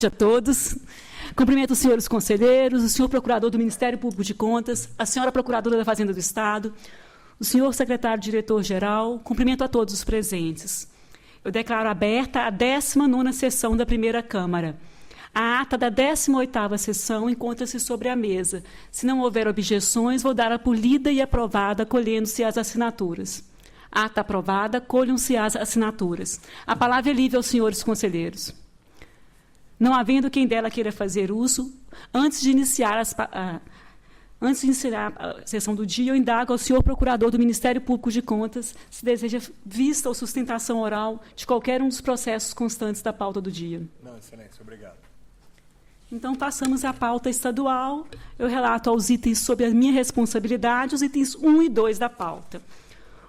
A todos. Cumprimento os senhores conselheiros, o senhor procurador do Ministério Público de Contas, a senhora procuradora da Fazenda do Estado, o senhor secretário-diretor-geral, cumprimento a todos os presentes. Eu declaro aberta a 19ª sessão da primeira Câmara. A ata da 18ª sessão encontra-se sobre a mesa. Se não houver objeções, vou dar-a por lida e aprovada, colhendo-se as assinaturas. Ata aprovada, colham-se as assinaturas. A palavra é livre aos senhores conselheiros. Não havendo quem dela queira fazer uso, antes de iniciar a sessão do dia, eu indago ao senhor procurador do Ministério Público de Contas se deseja vista ou sustentação oral de qualquer um dos processos constantes da pauta do dia. Não, excelência, obrigado. Então, passamos à pauta estadual. Eu relato aos itens sob a minha responsabilidade, os itens 1 e 2 da pauta.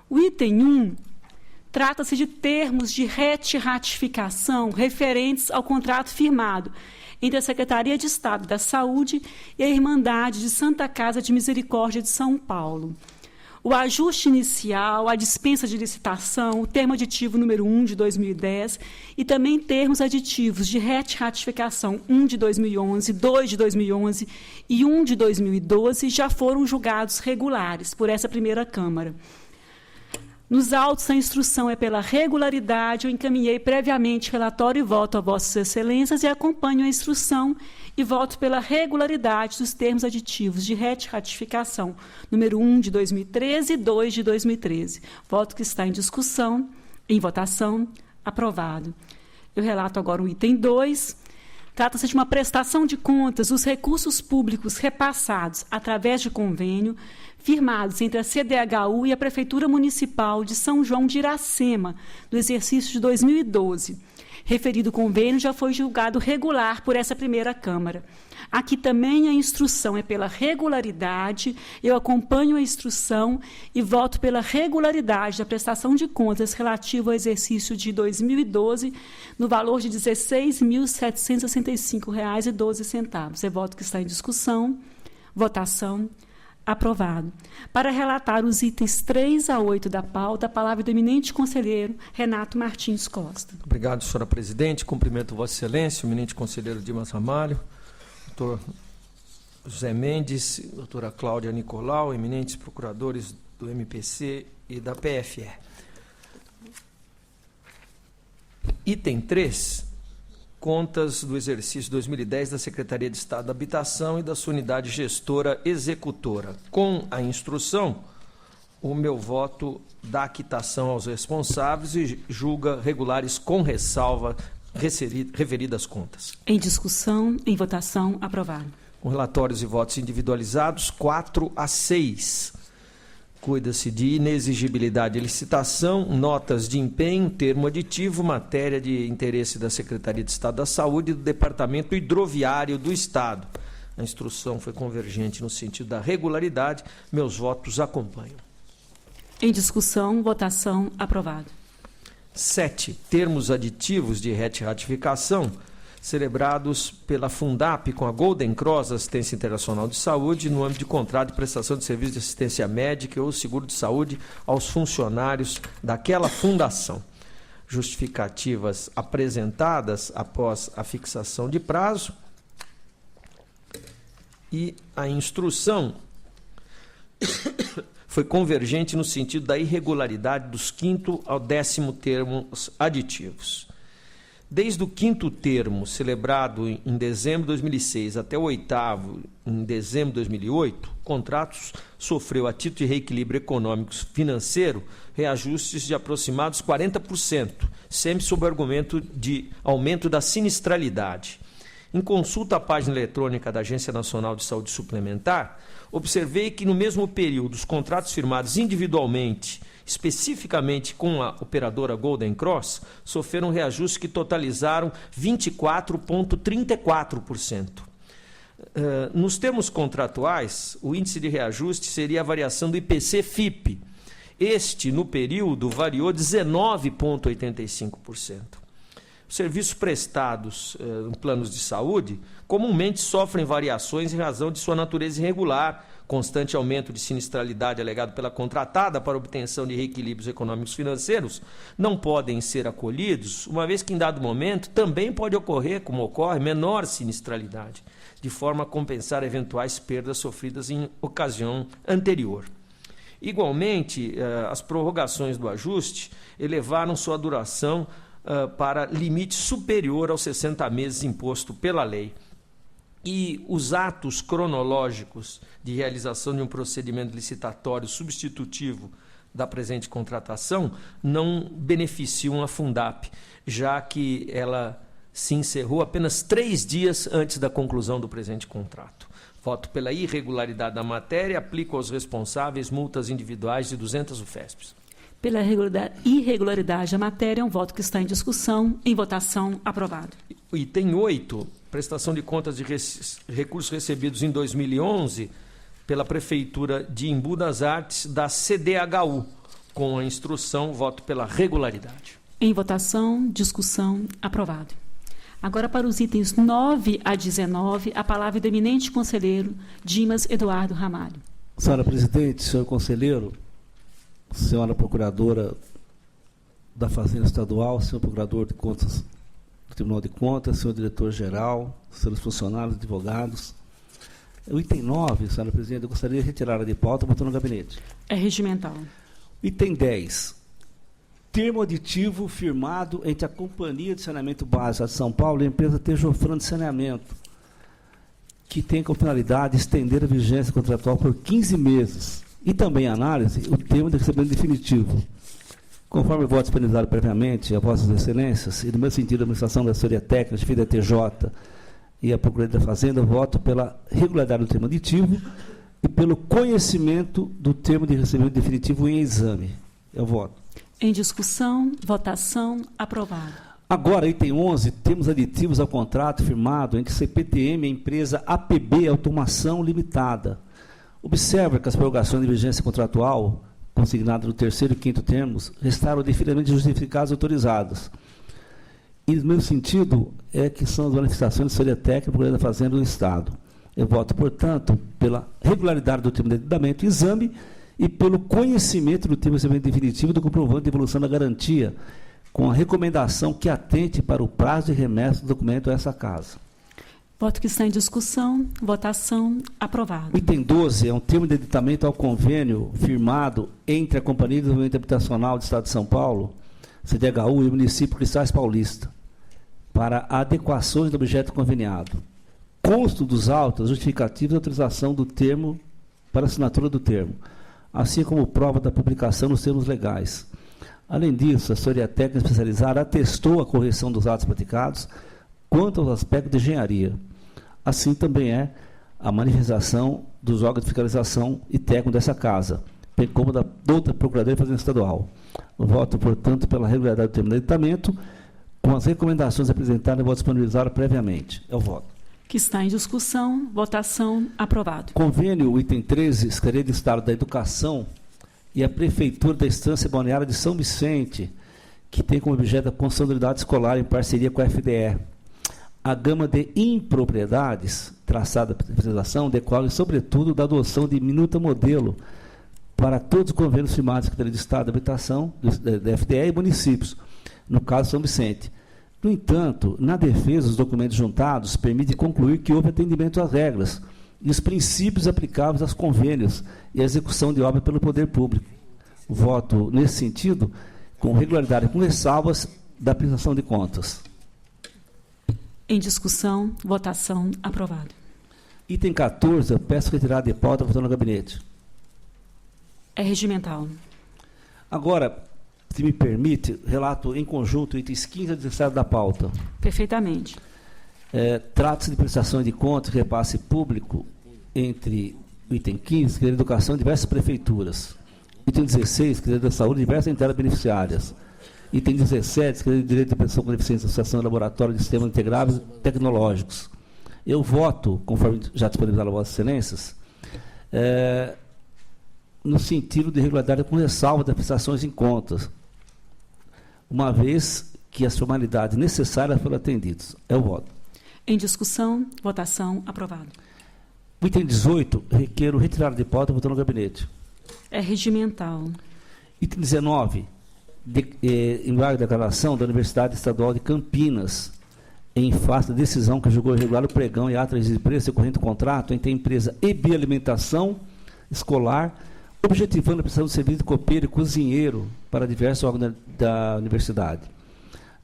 O item 1 trata-se de termos de retificação referentes ao contrato firmado entre a Secretaria de Estado da Saúde e a Irmandade de Santa Casa de Misericórdia de São Paulo. O ajuste inicial, a dispensa de licitação, o termo aditivo número 1 de 2010 e também termos aditivos de retificação 1 de 2011, 2 de 2011 e 1 de 2012 já foram julgados regulares por essa primeira Câmara. Nos autos, a instrução é pela regularidade. Eu encaminhei previamente relatório e voto a Vossas Excelências e acompanho a instrução e voto pela regularidade dos termos aditivos de retificação número 1 de 2013 e 2 de 2013. Voto que está em discussão, em votação, aprovado. Eu relato agora o item 2. Trata-se de uma prestação de contas dos recursos públicos repassados através de convênio firmados entre a CDHU e a Prefeitura Municipal de São João de Iracema, do exercício de 2012. Referido convênio já foi julgado regular por essa primeira Câmara. Aqui também a instrução é pela regularidade, eu acompanho a instrução e voto pela regularidade da prestação de contas relativa ao exercício de 2012, no valor de R$ 16.765,12. É voto que está em discussão, votação, aprovado. Para relatar os itens 3 a 8 da pauta, a palavra do eminente conselheiro Renato Martins Costa. Obrigado, senhora presidente. Cumprimento Vossa Excelência, o eminente conselheiro Dimas Ramalho, doutor José Mendes, doutora Cláudia Nicolau, eminentes procuradores do MPC e da PFE. Item 3, contas do exercício 2010 da Secretaria de Estado da Habitação e da sua unidade gestora executora. Com a instrução, o meu voto dá quitação aos responsáveis e julga regulares com ressalva referidas contas. Em discussão, em votação, aprovado. Com relatórios e votos individualizados, 4 a 6. Cuida-se de inexigibilidade de licitação, notas de empenho, termo aditivo, matéria de interesse da Secretaria de Estado da Saúde e do Departamento Hidroviário do Estado. A instrução foi convergente no sentido da regularidade. Meus votos acompanham. Em discussão, votação, aprovado. 7. Termos aditivos de retificação celebrados pela Fundap com a Golden Cross Assistência Internacional de Saúde no âmbito de contrato de prestação de serviço de assistência médica ou seguro de saúde aos funcionários daquela fundação. Justificativas apresentadas após a fixação de prazo e a instrução foi convergente no sentido da irregularidade dos 5º ao 10º termos aditivos. Desde o 5º termo, celebrado em dezembro de 2006, até o 8º, em dezembro de 2008, o contrato sofreu, a título de reequilíbrio econômico financeiro, reajustes de aproximados 40%, sempre sob o argumento de aumento da sinistralidade. Em consulta à página eletrônica da Agência Nacional de Saúde Suplementar, observei que no mesmo período os contratos firmados individualmente, especificamente com a operadora Golden Cross, sofreram reajustes que totalizaram 24,34%. Nos termos contratuais, o índice de reajuste seria a variação do IPC-FIP. Este, no período, variou 19,85%. Os serviços prestados em planos de saúde comumente sofrem variações em razão de sua natureza irregular, constante aumento de sinistralidade alegado pela contratada para obtenção de reequilíbrios econômicos financeiros não podem ser acolhidos, uma vez que em dado momento também pode ocorrer, como ocorre, menor sinistralidade, de forma a compensar eventuais perdas sofridas em ocasião anterior. Igualmente, as prorrogações do ajuste elevaram sua duração para limite superior aos 60 meses imposto pela lei. E os atos cronológicos de realização de um procedimento licitatório substitutivo da presente contratação não beneficiam a Fundap, já que ela se encerrou apenas 3 dias antes da conclusão do presente contrato. Voto pela irregularidade da matéria, aplico aos responsáveis multas individuais de 200 UFESPs. Pela irregularidade da matéria, um voto que está em discussão, em votação, aprovado. Item 8, prestação de contas de recursos recebidos em 2011 pela Prefeitura de Embu das Artes da CDHU, com a instrução, voto pela regularidade. Em votação, discussão, aprovado. Agora, para os itens 9 a 19, a palavra é do eminente conselheiro Dimas Eduardo Ramalho. Senhora Presidente, senhor conselheiro, senhora Procuradora da Fazenda Estadual, senhor Procurador de Contas do Tribunal de Contas, senhor Diretor-Geral, senhores funcionários, advogados. O item 9, senhora Presidente, eu gostaria de retirar de pauta, botar no gabinete. É regimental. Item 10. Termo aditivo firmado entre a Companhia de Saneamento Básico de São Paulo e a empresa Tejofran de Saneamento, que tem como finalidade estender a vigência contratual por 15 meses. E também análise o termo de recebimento definitivo. Conforme o voto disponibilizado previamente a Vossas Excelências, e no meu sentido, a administração da assessoria técnica, de da TJ e a Procuradoria da Fazenda, voto pela regularidade do termo aditivo e pelo conhecimento do termo de recebimento definitivo em exame. Eu voto. Em discussão, votação, aprovado. Agora, item 11, termos aditivos ao contrato firmado entre CPTM e a empresa APB Automação Limitada. Observa que as prorrogações de vigência contratual, consignadas no 3º e 5º termos, restaram devidamente justificadas e autorizadas. E, no meu sentido, é que são as manifestações de assessoria técnica da Fazenda do Estado. Eu voto, portanto, pela regularidade do termo de aditamento e exame e pelo conhecimento do termo de recebimento definitivo do comprovante de evolução da garantia, com a recomendação que atente para o prazo de remessa do documento a essa casa. Voto que está em discussão, votação, aprovado. O item 12 é um termo de aditamento ao convênio firmado entre a Companhia de Desenvolvimento Habitacional do Estado de São Paulo, CDHU, e o município Cristais Paulista, para adequações do objeto conveniado. Consto dos autos justificativos de autorização do termo para assinatura do termo, assim como prova da publicação nos termos legais. Além disso, a assessoria técnica especializada atestou a correção dos atos praticados quanto aos aspectos de engenharia. Assim também é a manifestação dos órgãos de fiscalização e técnico dessa casa, bem como da outra Procuradoria de Fazenda Estadual. Voto, portanto, pela regularidade do termo de aditamento, com as recomendações apresentadas e voto disponibilizado previamente. Eu voto. Que está em discussão, votação, aprovado. Convênio, o item 13, Secretaria de Estado da Educação e a Prefeitura da Estância Balneária de São Vicente, que tem como objeto a construção da unidade escolar em parceria com a FDE. A gama de impropriedades traçada pela legislação decorre, sobretudo, da adoção de minuta modelo para todos os convênios firmados da Secretaria de Estado da Habitação, da FDE e municípios, no caso São Vicente. No entanto, na defesa, os documentos juntados permitem concluir que houve atendimento às regras e os princípios aplicáveis aos convênios e à execução de obra pelo poder público. Voto nesse sentido, com regularidade, com ressalvas da prestação de contas. Em discussão, votação, aprovado. Item 14, eu peço retirada de pauta, votando no gabinete. É regimental. Agora, se me permite, relato em conjunto itens 15 a 17 da pauta. Perfeitamente. Trata-se de prestação de contas e repasse público entre o item 15, Secretaria de Educação, e diversas prefeituras. Item 16, Secretaria da Saúde, diversas entidades beneficiárias. Item 17, Secretaria de Direito de Pessoa com Deficiência, Associação de Laboratório de Sistemas Integrados Tecnológicos. Eu voto, conforme já disponibilizado a Vossas Excelências, no sentido de regularidade com ressalva das prestações em contas, uma vez que as formalidades necessárias foram atendidas. Eu voto. Em discussão, votação, aprovado. O item 18, requeiro retirada de pauta, votando no gabinete. É regimental. Item 19, embargo de declaração da Universidade Estadual de Campinas, em face da decisão que julgou irregular o pregão e atas de preço decorrente do contrato entre a empresa EB Alimentação Escolar, objetivando a prestação de serviço de copeiro e cozinheiro para diversos órgãos da universidade.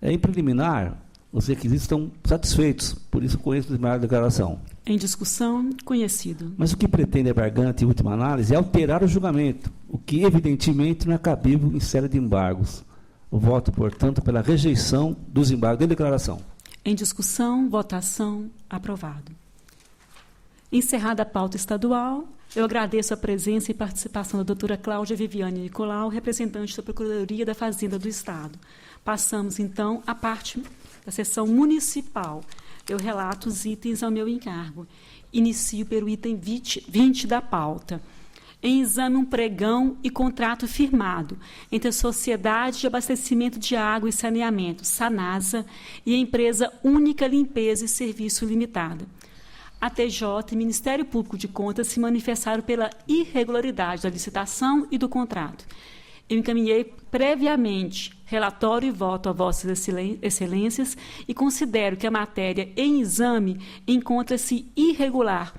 Em preliminar, os requisitos estão satisfeitos, por isso conheço o embargo de declaração. Em discussão, conhecido. Mas o que pretende a embargante, em última análise, é alterar o julgamento, o que evidentemente não é cabível em série de embargos. Eu voto, portanto, pela rejeição dos embargos de declaração. Em discussão, votação, aprovado. Encerrada a pauta estadual, eu agradeço a presença e participação da doutora Cláudia Viviane Nicolau, representante da Procuradoria da Fazenda do Estado. Passamos, então, à parte da sessão municipal. Eu relato os itens ao meu encargo. Inicio pelo item 20 da pauta. Em exame, um pregão e contrato firmado entre a Sociedade de Abastecimento de Água e Saneamento, SANASA, e a Empresa Única Limpeza e Serviço Limitada. A TJ e Ministério Público de Contas se manifestaram pela irregularidade da licitação e do contrato. Eu encaminhei previamente relatório e voto a vossas excelências e considero que a matéria em exame encontra-se irregular,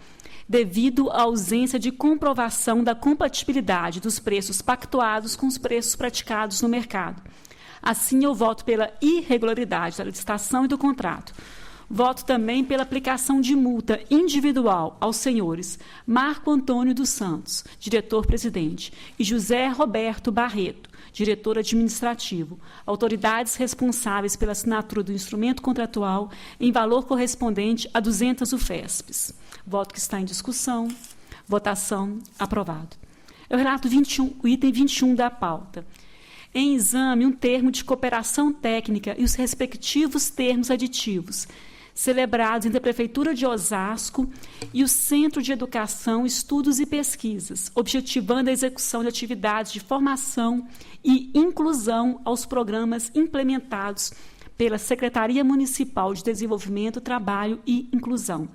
devido à ausência de comprovação da compatibilidade dos preços pactuados com os preços praticados no mercado. Assim, eu voto pela irregularidade da licitação e do contrato. Voto também pela aplicação de multa individual aos senhores Marco Antônio dos Santos, diretor-presidente, e José Roberto Barreto, diretor administrativo, autoridades responsáveis pela assinatura do instrumento contratual em valor correspondente a 200 UFESPs. Voto que está em discussão. Votação aprovado. Eu relato o item 21 da pauta. Em exame, um termo de cooperação técnica e os respectivos termos aditivos, celebrados entre a Prefeitura de Osasco e o Centro de Educação, Estudos e Pesquisas, objetivando a execução de atividades de formação e inclusão aos programas implementados pela Secretaria Municipal de Desenvolvimento, Trabalho e Inclusão.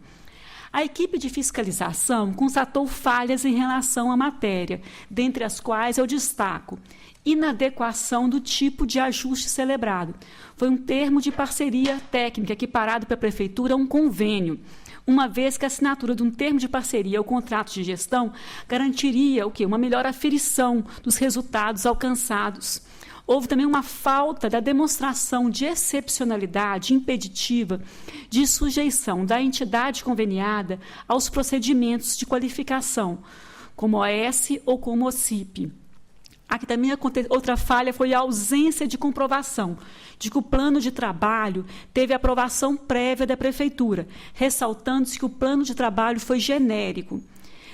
A equipe de fiscalização constatou falhas em relação à matéria, dentre as quais eu destaco inadequação do tipo de ajuste celebrado. Foi um termo de parceria técnica equiparado pela Prefeitura a um convênio, uma vez que a assinatura de um termo de parceria ou contrato de gestão garantiria o quê? Uma melhor aferição dos resultados alcançados. Houve também uma falta da demonstração de excepcionalidade impeditiva de sujeição da entidade conveniada aos procedimentos de qualificação, como OS ou como OCIP. Aqui também outra falha foi a ausência de comprovação de que o plano de trabalho teve aprovação prévia da Prefeitura, ressaltando-se que o plano de trabalho foi genérico.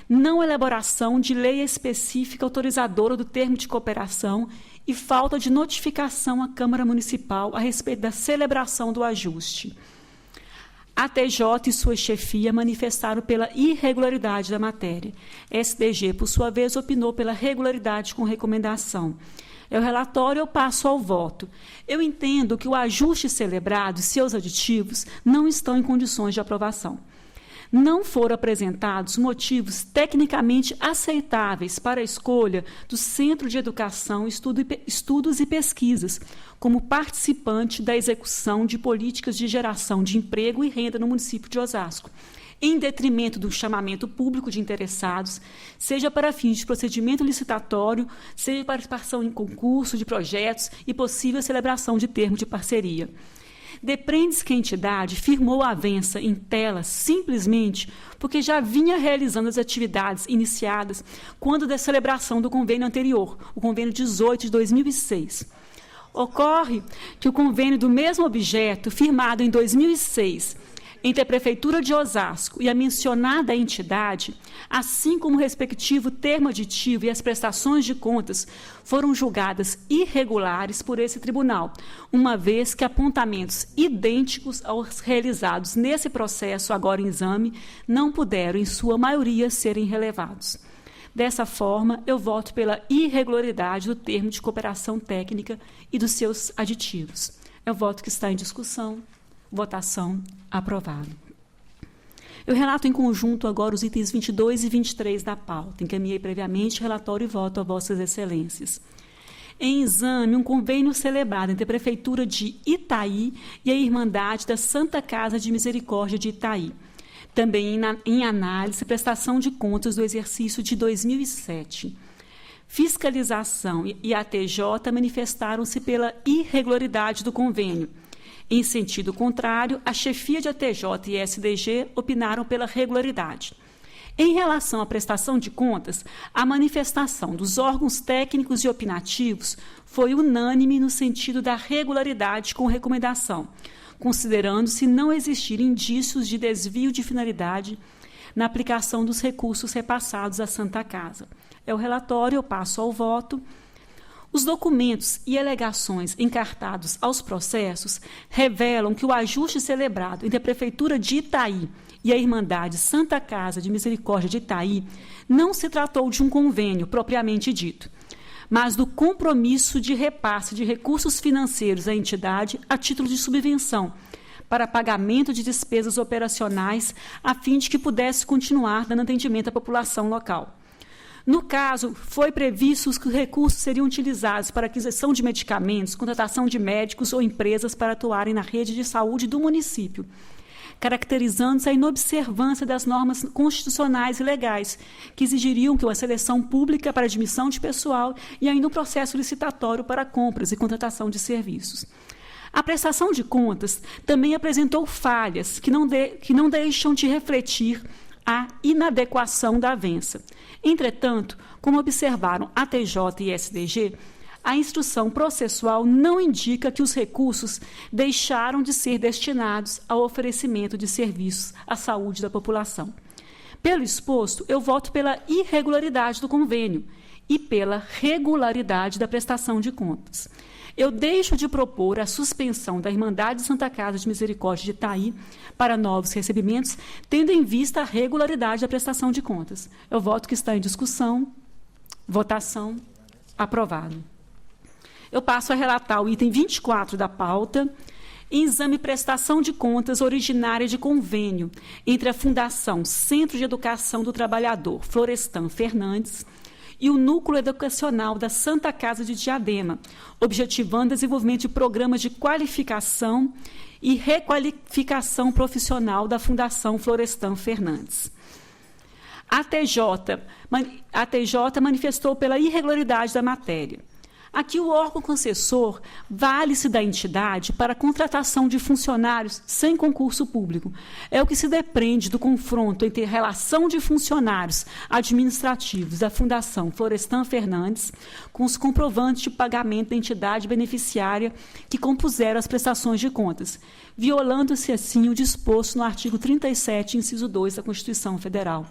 Não elaboração de lei específica autorizadora do termo de cooperação e falta de notificação à Câmara Municipal a respeito da celebração do ajuste. A TJ e sua chefia manifestaram pela irregularidade da matéria. SDG, por sua vez, opinou pela regularidade com recomendação. É o relatório, eu passo ao voto. Eu entendo que o ajuste celebrado e seus aditivos não estão em condições de aprovação. Não foram apresentados motivos tecnicamente aceitáveis para a escolha do Centro de Educação, Estudos e Pesquisas como participante da execução de políticas de geração de emprego e renda no município de Osasco, em detrimento do chamamento público de interessados, seja para fins de procedimento licitatório, seja para participação em concurso de projetos e possível celebração de termo de parceria. Depreende-se que a entidade firmou a avença em tela simplesmente porque já vinha realizando as atividades iniciadas quando da celebração do convênio anterior, o convênio 18 de 2006. Ocorre que o convênio do mesmo objeto, firmado em 2006, entre a Prefeitura de Osasco e a mencionada entidade, assim como o respectivo termo aditivo e as prestações de contas, foram julgadas irregulares por esse tribunal, uma vez que apontamentos idênticos aos realizados nesse processo, agora em exame, não puderam, em sua maioria, serem relevados. Dessa forma, eu voto pela irregularidade do termo de cooperação técnica e dos seus aditivos. É o voto que está em discussão. Votação aprovado. Eu relato em conjunto agora os itens 22 e 23 da pauta. Encaminhei previamente relatório e voto a Vossas Excelências. Em exame, um convênio celebrado entre a Prefeitura de Itaí e a Irmandade da Santa Casa de Misericórdia de Itaí. Também em análise, prestação de contas do exercício de 2007. Fiscalização e a TJ manifestaram-se pela irregularidade do convênio. Em sentido contrário, a chefia de ATJ e SDG opinaram pela regularidade. Em relação à prestação de contas, a manifestação dos órgãos técnicos e opinativos foi unânime no sentido da regularidade com recomendação, considerando-se não existir indícios de desvio de finalidade na aplicação dos recursos repassados à Santa Casa. É o relatório, eu passo ao voto. Os documentos e alegações encartados aos processos revelam que o ajuste celebrado entre a Prefeitura de Itaí e a Irmandade Santa Casa de Misericórdia de Itaí não se tratou de um convênio propriamente dito, mas do compromisso de repasse de recursos financeiros à entidade a título de subvenção para pagamento de despesas operacionais a fim de que pudesse continuar dando atendimento à população local. No caso, foi previsto que os recursos seriam utilizados para aquisição de medicamentos, contratação de médicos ou empresas para atuarem na rede de saúde do município, caracterizando-se a inobservância das normas constitucionais e legais, que exigiriam que uma seleção pública para admissão de pessoal e ainda um processo licitatório para compras e contratação de serviços. A prestação de contas também apresentou falhas que não deixam de refletir a inadequação da avença. Entretanto, como observaram a TJ e SDG, a instrução processual não indica que os recursos deixaram de ser destinados ao oferecimento de serviços à saúde da população. Pelo exposto, eu voto pela irregularidade do convênio e pela regularidade da prestação de contas. Eu deixo de propor a suspensão da Irmandade Santa Casa de Misericórdia de Itaí para novos recebimentos, tendo em vista a regularidade da prestação de contas. Eu voto que está em discussão. Votação. Aprovado. Eu passo a relatar o item 24 da pauta, exame e prestação de contas originária de convênio entre a Fundação Centro de Educação do Trabalhador Florestan Fernandes e o Núcleo Educacional da Santa Casa de Diadema, objetivando o desenvolvimento de programas de qualificação e requalificação profissional da Fundação Florestan Fernandes. A TJ manifestou pela irregularidade da matéria. Aqui, o órgão concessor vale-se da entidade para a contratação de funcionários sem concurso público. É o que se depreende do confronto entre a relação de funcionários administrativos da Fundação Florestan Fernandes com os comprovantes de pagamento da entidade beneficiária que compuseram as prestações de contas, violando-se, assim, o disposto no artigo 37, inciso 2 da Constituição Federal.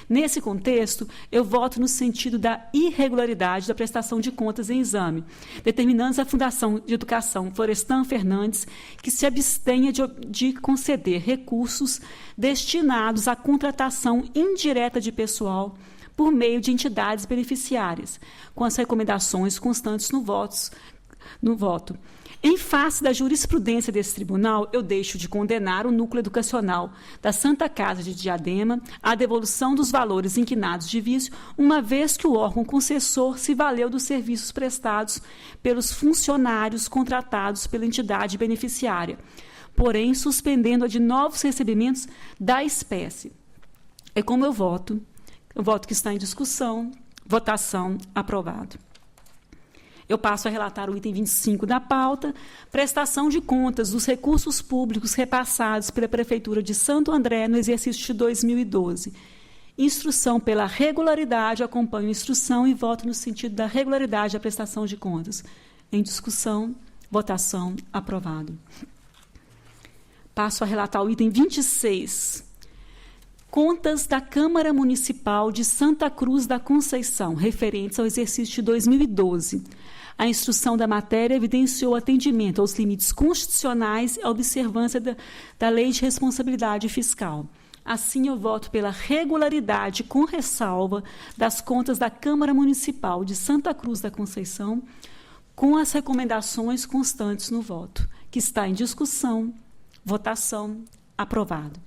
Nesse contexto, eu voto no sentido da irregularidade da prestação de contas em exame, determinando a Fundação de Educação Florestan Fernandes que se abstenha de conceder recursos destinados à contratação indireta de pessoal por meio de entidades beneficiárias, com as recomendações constantes no voto. Em face da jurisprudência desse tribunal, eu deixo de condenar o Núcleo Educacional da Santa Casa de Diadema à devolução dos valores inquinados de vício, uma vez que o órgão concessor se valeu dos serviços prestados pelos funcionários contratados pela entidade beneficiária, porém suspendendo-a de novos recebimentos da espécie. É como eu voto que está em discussão, votação, aprovado. Eu passo a relatar o item 25 da pauta, prestação de contas dos recursos públicos repassados pela Prefeitura de Santo André no exercício de 2012. Instrução pela regularidade, acompanho a instrução e voto no sentido da regularidade da prestação de contas. Em discussão, votação, aprovado. Passo a relatar o item 26. Contas da Câmara Municipal de Santa Cruz da Conceição, referentes ao exercício de 2012. A instrução da matéria evidenciou atendimento aos limites constitucionais e a observância da Lei de Responsabilidade Fiscal. Assim, eu voto pela regularidade com ressalva das contas da Câmara Municipal de Santa Cruz da Conceição, com as recomendações constantes no voto, que está em discussão, votação, aprovado.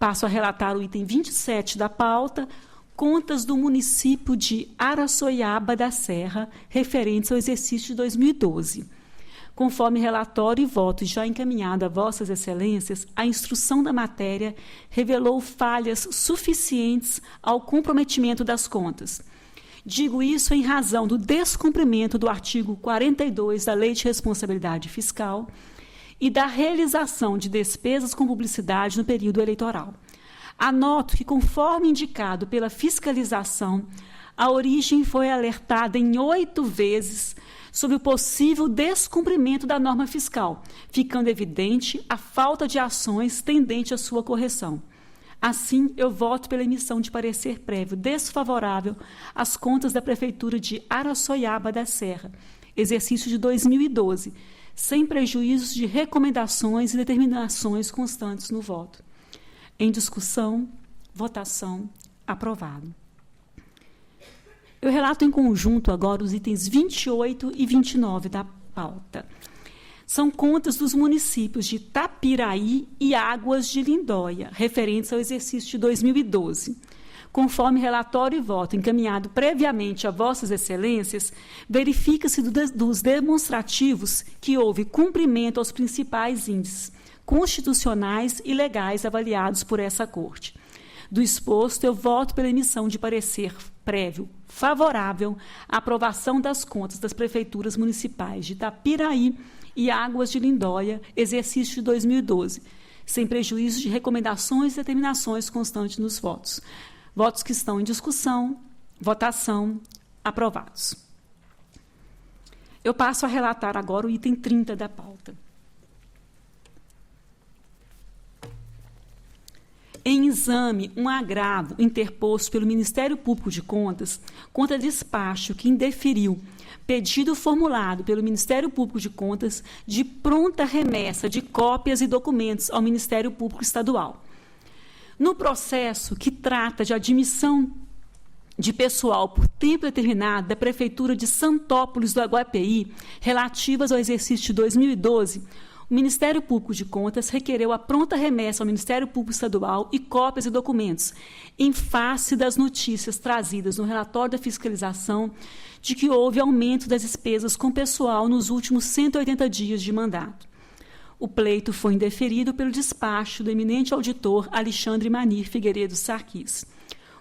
Passo a relatar o item 27 da pauta, contas do município de Araçoiaba da Serra, referentes ao exercício de 2012. Conforme relatório e voto já encaminhado a Vossas Excelências, a instrução da matéria revelou falhas suficientes ao comprometimento das contas. Digo isso em razão do descumprimento do artigo 42 da Lei de Responsabilidade Fiscal e da realização de despesas com publicidade no período eleitoral. Anoto que, conforme indicado pela fiscalização, a origem foi alertada em 8 vezes sobre o possível descumprimento da norma fiscal, ficando evidente a falta de ações tendente à sua correção. Assim, eu voto pela emissão de parecer prévio desfavorável às contas da Prefeitura de Araçoiaba da Serra, exercício de 2012, sem prejuízos de recomendações e determinações constantes no voto. Em discussão, votação, aprovado. Eu relato em conjunto agora os itens 28 e 29 da pauta. São contas dos municípios de Tapiraí e Águas de Lindóia, referentes ao exercício de 2012. Conforme relatório e voto encaminhado previamente a Vossas Excelências, verifica-se dos demonstrativos que houve cumprimento aos principais índices constitucionais e legais avaliados por essa Corte. Do exposto, eu voto pela emissão de parecer prévio favorável à aprovação das contas das prefeituras municipais de Tapiraí e Águas de Lindóia, exercício de 2012, sem prejuízo de recomendações e determinações constantes nos votos. Votos que estão em discussão, votação, aprovados. Eu passo a relatar agora o item 30 da pauta. Em exame, um agravo interposto pelo Ministério Público de Contas contra despacho que indeferiu pedido formulado pelo Ministério Público de Contas de pronta remessa de cópias e documentos ao Ministério Público Estadual. No processo que trata de admissão de pessoal por tempo determinado da Prefeitura de Santópolis do Aguapeí, relativas ao exercício de 2012, o Ministério Público de Contas requereu a pronta remessa ao Ministério Público Estadual e cópias e documentos, em face das notícias trazidas no relatório da fiscalização de que houve aumento das despesas com pessoal nos últimos 180 dias de mandato. O pleito foi indeferido pelo despacho do eminente auditor Alexandre Manir Figueiredo Sarquis.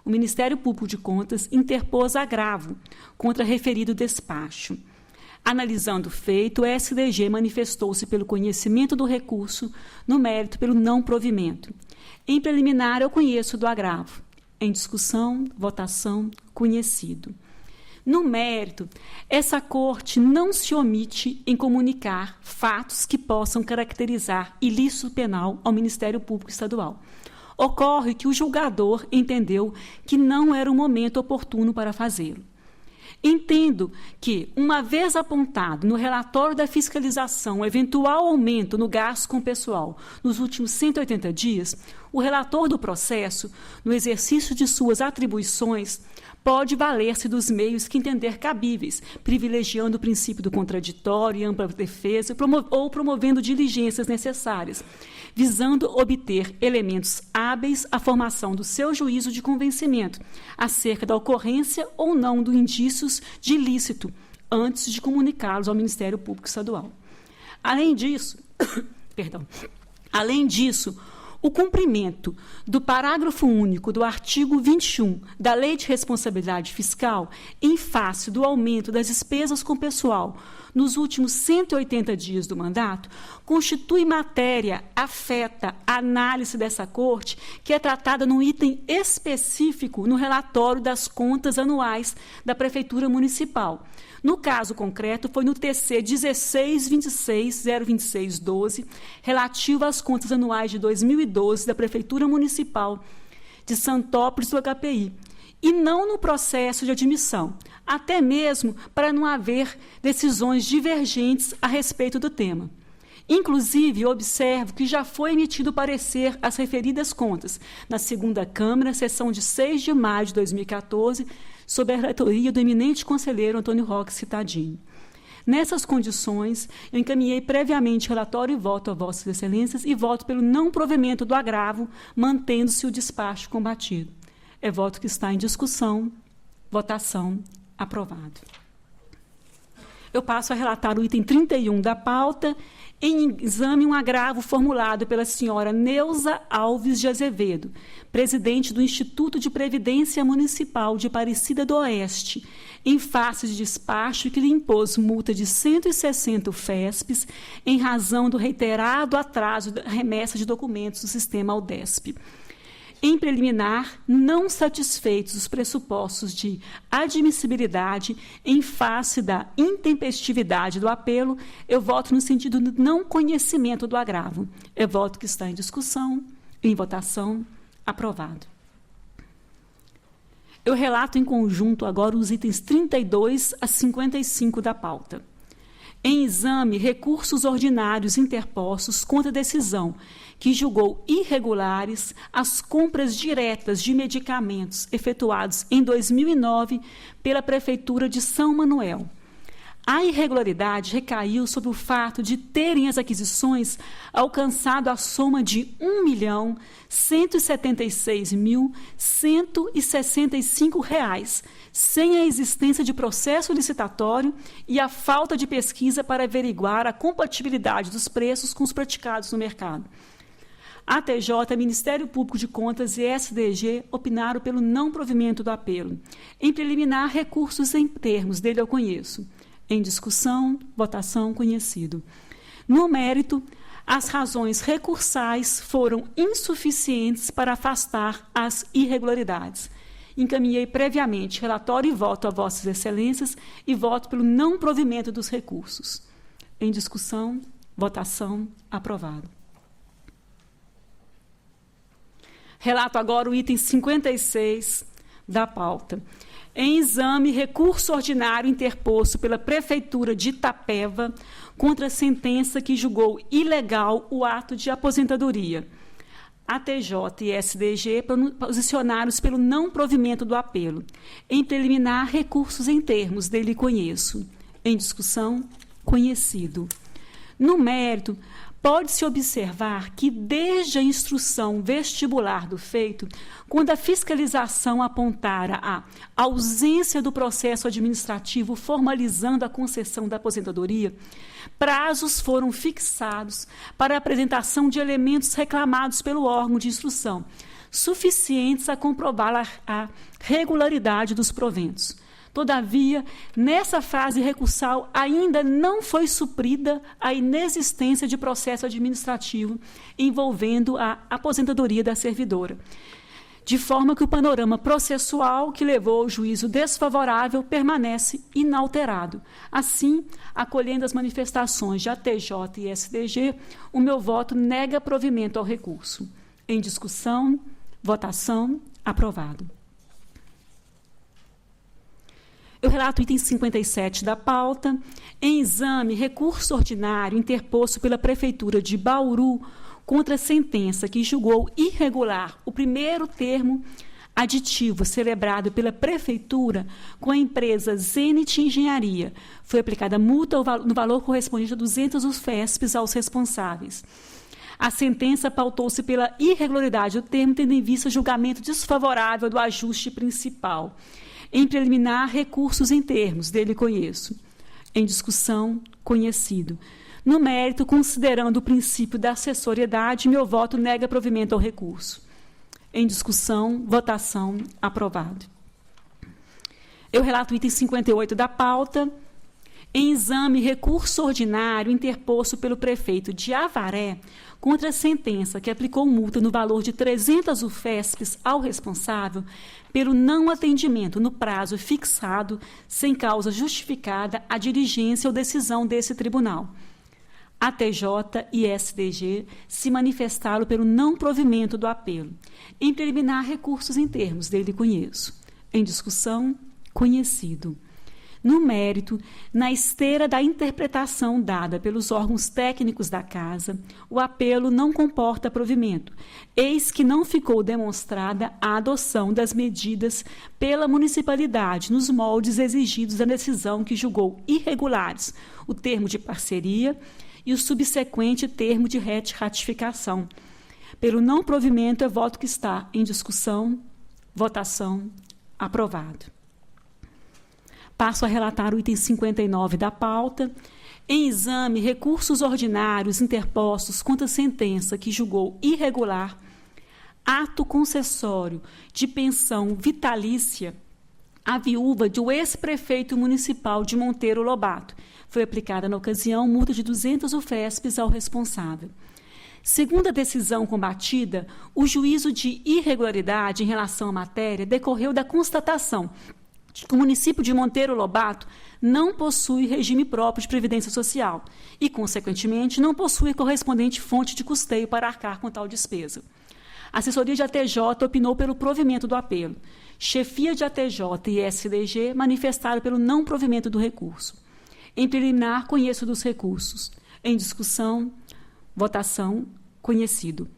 O Ministério Público de Contas interpôs agravo contra referido despacho. Analisando o feito, o SDG manifestou-se pelo conhecimento do recurso, no mérito pelo não provimento. Em preliminar, eu conheço do agravo. Em discussão, votação, conhecido. No mérito, essa Corte não se omite em comunicar fatos que possam caracterizar ilícito penal ao Ministério Público Estadual. Ocorre que o julgador entendeu que não era o momento oportuno para fazê-lo. Entendo que, uma vez apontado no relatório da fiscalização o eventual aumento no gasto com pessoal nos últimos 180 dias, o relator do processo, no exercício de suas atribuições, pode valer-se dos meios que entender cabíveis, privilegiando o princípio do contraditório e ampla defesa ou promovendo diligências necessárias, visando obter elementos hábeis à formação do seu juízo de convencimento acerca da ocorrência ou não de indícios de ilícito, antes de comunicá-los ao Ministério Público Estadual. Além disso, o cumprimento do parágrafo único do artigo 21 da Lei de Responsabilidade Fiscal, em face do aumento das despesas com pessoal nos últimos 180 dias do mandato, constitui matéria afeta a análise dessa Corte, que é tratada num item específico no relatório das contas anuais da Prefeitura Municipal. No caso concreto, foi no TC 1626.026.12, relativo às contas anuais de 2012 da Prefeitura Municipal de Santópolis do HPI, e não no processo de admissão, até mesmo para não haver decisões divergentes a respeito do tema. Inclusive, observo que já foi emitido parecer às referidas contas na segunda Câmara, sessão de 6 de maio de 2014, sob a relatoria do eminente conselheiro Antônio Roque Cittadini. Nessas condições, eu encaminhei previamente relatório e voto a Vossas Excelências e voto pelo não provimento do agravo, mantendo-se o despacho combatido. É voto que está em discussão. Votação. Aprovado. Eu passo a relatar o item 31 da pauta. Em exame, um agravo formulado pela senhora Neuza Alves de Azevedo, presidente do Instituto de Previdência Municipal de Aparecida do Oeste, em face de despacho que lhe impôs multa de 160 UFESPs em razão do reiterado atraso da remessa de documentos do sistema Aldesp. Em preliminar, não satisfeitos os pressupostos de admissibilidade em face da intempestividade do apelo, eu voto no sentido do não conhecimento do agravo. É voto que está em discussão, em votação, aprovado. Eu relato em conjunto agora os itens 32 a 55 da pauta. Em exame, recursos ordinários interpostos contra a decisão que julgou irregulares as compras diretas de medicamentos efetuados em 2009 pela Prefeitura de São Manuel. A irregularidade recaiu sobre o fato de terem as aquisições alcançado a soma de R$ 1.176.165, sem a existência de processo licitatório e a falta de pesquisa para averiguar a compatibilidade dos preços com os praticados no mercado. A TJ, Ministério Público de Contas e SDG opinaram pelo não provimento do apelo. Em preliminar, recursos em termos dele eu conheço. Em discussão, votação, conhecido. No mérito, as razões recursais foram insuficientes para afastar as irregularidades. Encaminhei previamente relatório e voto a Vossas Excelências e voto pelo não provimento dos recursos. Em discussão, votação, aprovado. Relato agora o item 56 da pauta. Em exame, recurso ordinário interposto pela Prefeitura de Itapeva contra a sentença que julgou ilegal o ato de aposentadoria. A TJ e SDG posicionaram-se pelo não provimento do apelo. Em preliminar, recursos em termos dele conheço. Em discussão, conhecido. No mérito, pode-se observar que, desde a instrução vestibular do feito, quando a fiscalização apontara a ausência do processo administrativo formalizando a concessão da aposentadoria, prazos foram fixados para a apresentação de elementos reclamados pelo órgão de instrução, suficientes a comprovar a regularidade dos proventos. Todavia, nessa fase recursal, ainda não foi suprida a inexistência de processo administrativo envolvendo a aposentadoria da servidora, de forma que o panorama processual que levou ao juízo desfavorável permanece inalterado. Assim, acolhendo as manifestações de ATJ e SDG, o meu voto nega provimento ao recurso. Em discussão, votação, aprovado. Eu relato o item 57 da pauta. Em exame, recurso ordinário interposto pela Prefeitura de Bauru contra a sentença que julgou irregular o primeiro termo aditivo celebrado pela Prefeitura com a empresa Zenit Engenharia. Foi aplicada multa no valor correspondente a 200 UFESPs aos responsáveis. A sentença pautou-se pela irregularidade do termo, tendo em vista julgamento desfavorável do ajuste principal. Em preliminar, recursos em termos dele conheço. Em discussão, conhecido. No mérito, considerando o princípio da acessoriedade, meu voto nega provimento ao recurso. Em discussão, votação, aprovado. Eu relato o item 58 da pauta. Em exame, recurso ordinário interposto pelo prefeito de Avaré contra a sentença que aplicou multa no valor de 300 UFESPs ao responsável pelo não atendimento no prazo fixado, sem causa justificada, à diligência ou decisão desse tribunal. A TJ e SDG se manifestaram pelo não provimento do apelo. Em preliminar, recursos em termos dele conheço. Em discussão, conhecido. No mérito, na esteira da interpretação dada pelos órgãos técnicos da Casa, o apelo não comporta provimento, eis que não ficou demonstrada a adoção das medidas pela municipalidade nos moldes exigidos da decisão que julgou irregulares o termo de parceria e o subsequente termo de retificação. Pelo não provimento, é voto que está em discussão, votação, aprovado. Passo a relatar o item 59 da pauta. Em exame, recursos ordinários interpostos contra a sentença que julgou irregular ato concessório de pensão vitalícia à viúva do ex-prefeito municipal de Monteiro Lobato. Foi aplicada, na ocasião, multa de 200 UFESPs ao responsável. Segundo a decisão combatida, o juízo de irregularidade em relação à matéria decorreu da constatação de que o município de Monteiro Lobato não possui regime próprio de previdência social e, consequentemente, não possui correspondente fonte de custeio para arcar com tal despesa. A assessoria de ATJ opinou pelo provimento do apelo. Chefia de ATJ e SDG manifestaram pelo não provimento do recurso. Em preliminar, conheço dos recursos. Em discussão, votação, conhecido.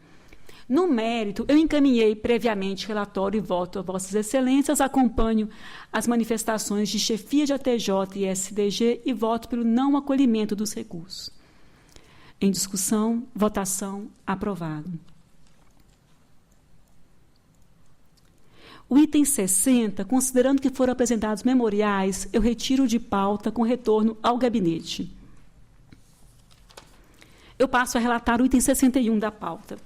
No mérito, eu encaminhei previamente relatório e voto a Vossas Excelências, acompanho as manifestações de chefia de ATJ e SDG e voto pelo não acolhimento dos recursos. Em discussão, votação, aprovado. O item 60, considerando que foram apresentados memoriais, eu retiro de pauta com retorno ao gabinete. Eu passo a relatar o item 61 da pauta.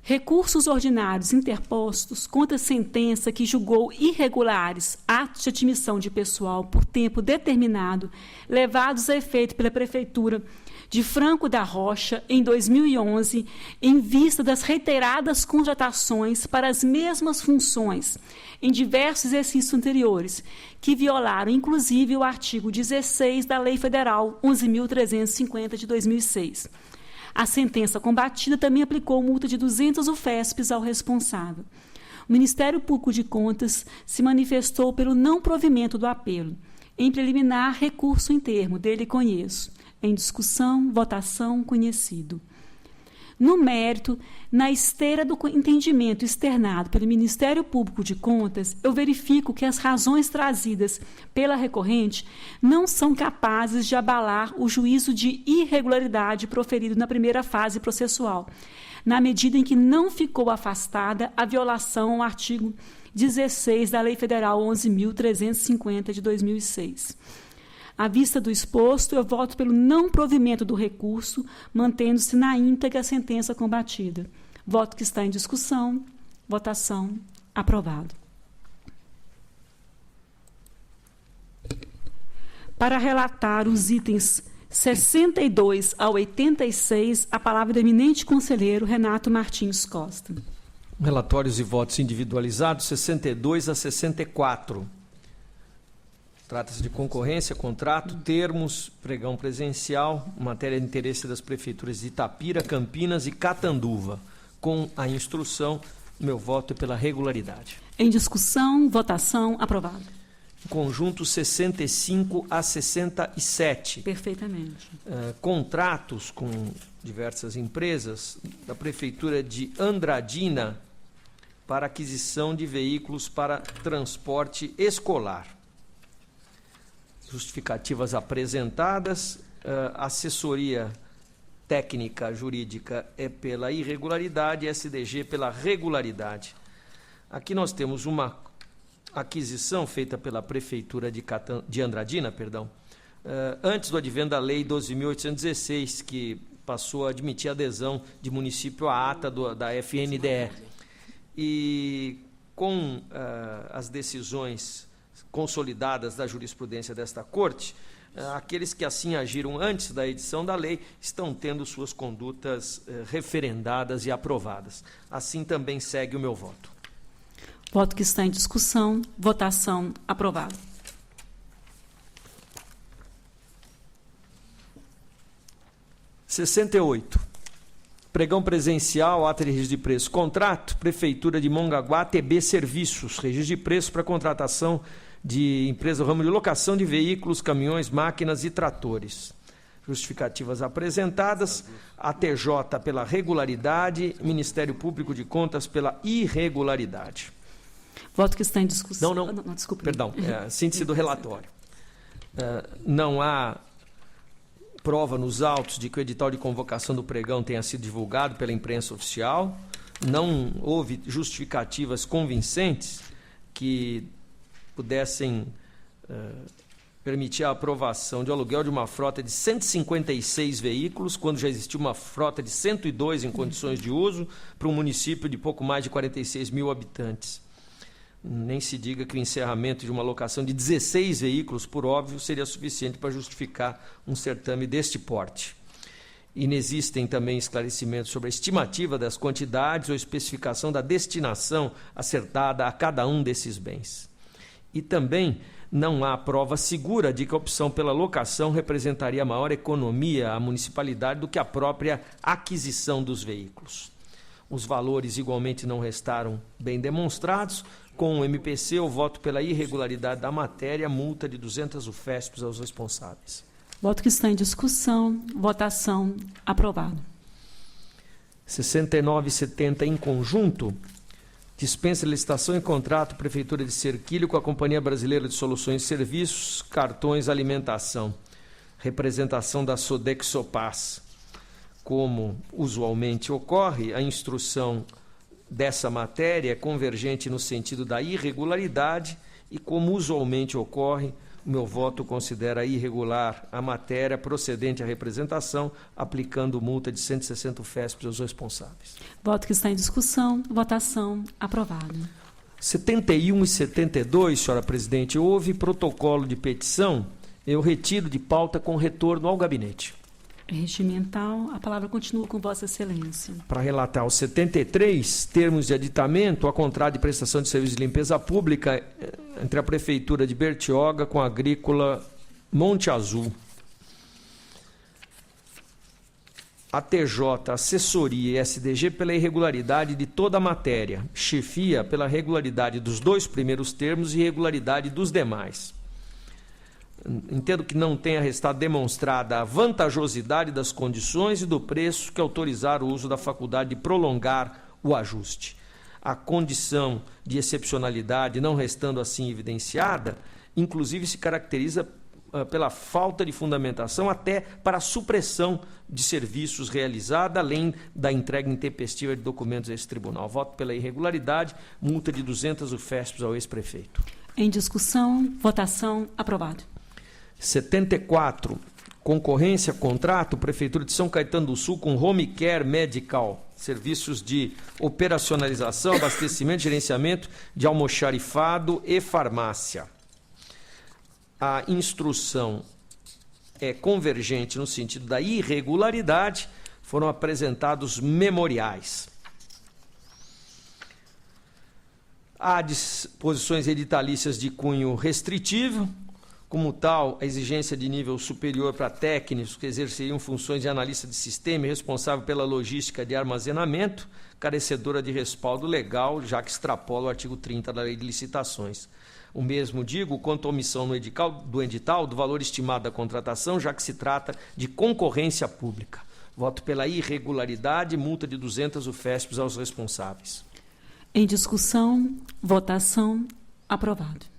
Recursos ordinários interpostos contra a sentença que julgou irregulares atos de admissão de pessoal por tempo determinado, levados a efeito pela Prefeitura de Franco da Rocha em 2011, em vista das reiteradas contratações para as mesmas funções em diversos exercícios anteriores, que violaram, inclusive, o artigo 16 da Lei Federal 11.350 de 2006. A sentença combatida também aplicou multa de 200 UFESPs ao responsável. O Ministério Público de Contas se manifestou pelo não provimento do apelo. Em preliminar, recurso em termo, dele conheço. Em discussão, votação, conhecido. No mérito, na esteira do entendimento externado pelo Ministério Público de Contas, eu verifico que as razões trazidas pela recorrente não são capazes de abalar o juízo de irregularidade proferido na primeira fase processual, na medida em que não ficou afastada a violação ao artigo 16 da Lei Federal 11.350 de 2006. À vista do exposto, eu voto pelo não provimento do recurso, mantendo-se na íntegra a sentença combatida. Voto que está em discussão. Votação. Aprovado. Para relatar os itens 62 a 86, a palavra do eminente conselheiro Renato Martins Costa. Relatórios e votos individualizados, 62 a 64. Trata-se de concorrência, contrato, termos, pregão presencial, matéria de interesse das prefeituras de Itapira, Campinas e Catanduva. Com a instrução, meu voto é pela regularidade. Em discussão, votação, aprovado. Conjunto 65 a 67. Perfeitamente. Contratos com diversas empresas da prefeitura de Andradina para aquisição de veículos para transporte escolar. Justificativas apresentadas, assessoria técnica jurídica é pela irregularidade, SDG pela regularidade. Aqui nós temos uma aquisição feita pela Prefeitura de Andradina, antes do advento da Lei 12.816, que passou a admitir adesão de município à ata da FNDE. E com as decisões consolidadas da jurisprudência desta Corte, aqueles que assim agiram antes da edição da lei estão tendo suas condutas referendadas e aprovadas. Assim também segue o meu voto. Voto que está em discussão. Votação aprovado. – 68. Pregão presencial, ata de registro de preço. Contrato, Prefeitura de Mongaguá, TB Serviços. Registro de preço para contratação de empresa do ramo de locação de veículos, caminhões, máquinas e tratores. Justificativas apresentadas, a TJ pela regularidade, Ministério Público de Contas pela irregularidade. Voto que está em discussão. Não, Desculpe. Perdão, síntese do relatório. Não há prova nos autos de que o edital de convocação do pregão tenha sido divulgado pela imprensa oficial. Não houve justificativas convincentes que pudessem permitir a aprovação de aluguel de uma frota de 156 veículos, quando já existia uma frota de 102 em condições de uso, para um município de pouco mais de 46 mil habitantes. Nem se diga que o encerramento de uma locação de 16 veículos, por óbvio, seria suficiente para justificar um certame deste porte. Inexistem também esclarecimentos sobre a estimativa das quantidades ou especificação da destinação acertada a cada um desses bens. E também não há prova segura de que a opção pela locação representaria maior economia à municipalidade do que a própria aquisição dos veículos. Os valores igualmente não restaram bem demonstrados. Com o MPC, eu voto pela irregularidade da matéria, multa de 200 UFESPs aos responsáveis. Voto que está em discussão. Votação. Aprovado. 69 e 70 em conjunto. Dispensa licitação e contrato Prefeitura de Serquilho com a Companhia Brasileira de Soluções e Serviços, cartões alimentação. Representação da Sodexopaz. Como usualmente ocorre, a instrução dessa matéria é convergente no sentido da irregularidade e, como usualmente ocorre, o meu voto considera irregular a matéria procedente à representação, aplicando multa de 160 UFESPs aos responsáveis. Voto que está em discussão. Votação. Aprovado. 71 e 72, senhora presidente, houve protocolo de petição, eu retiro de pauta com retorno ao gabinete. Regimental, a palavra continua com Vossa Excelência. Para relatar o 73, termos de aditamento a contrato de prestação de serviço de limpeza pública entre a Prefeitura de Bertioga com a Agrícola Monte Azul. A TJ, Assessoria e SDG pela irregularidade de toda a matéria, chefia pela regularidade dos 2 primeiros termos e irregularidade dos demais. Entendo que não tenha restado demonstrada a vantajosidade das condições e do preço que autorizaram o uso da faculdade de prolongar o ajuste. A condição de excepcionalidade não restando assim evidenciada, inclusive se caracteriza pela falta de fundamentação até para a supressão de serviços realizada, além da entrega intempestiva de documentos a esse tribunal. Voto pela irregularidade, multa de 200 UFESPs ao ex-prefeito. Em discussão, votação. Aprovado. 74, concorrência, contrato, Prefeitura de São Caetano do Sul com Home Care Medical, serviços de operacionalização, abastecimento, gerenciamento de almoxarifado e farmácia. A instrução é convergente no sentido da irregularidade, foram apresentados memoriais. Há disposições editalícias de cunho restritivo. Como tal, a exigência de nível superior para técnicos que exerceriam funções de analista de sistema e responsável pela logística de armazenamento, carecedora de respaldo legal, já que extrapola o artigo 30 da Lei de Licitações. O mesmo digo quanto à omissão no edital do valor estimado da contratação, já que se trata de concorrência pública. Voto pela irregularidade, multa de 200 UFESPs aos responsáveis. Em discussão, votação. Aprovado.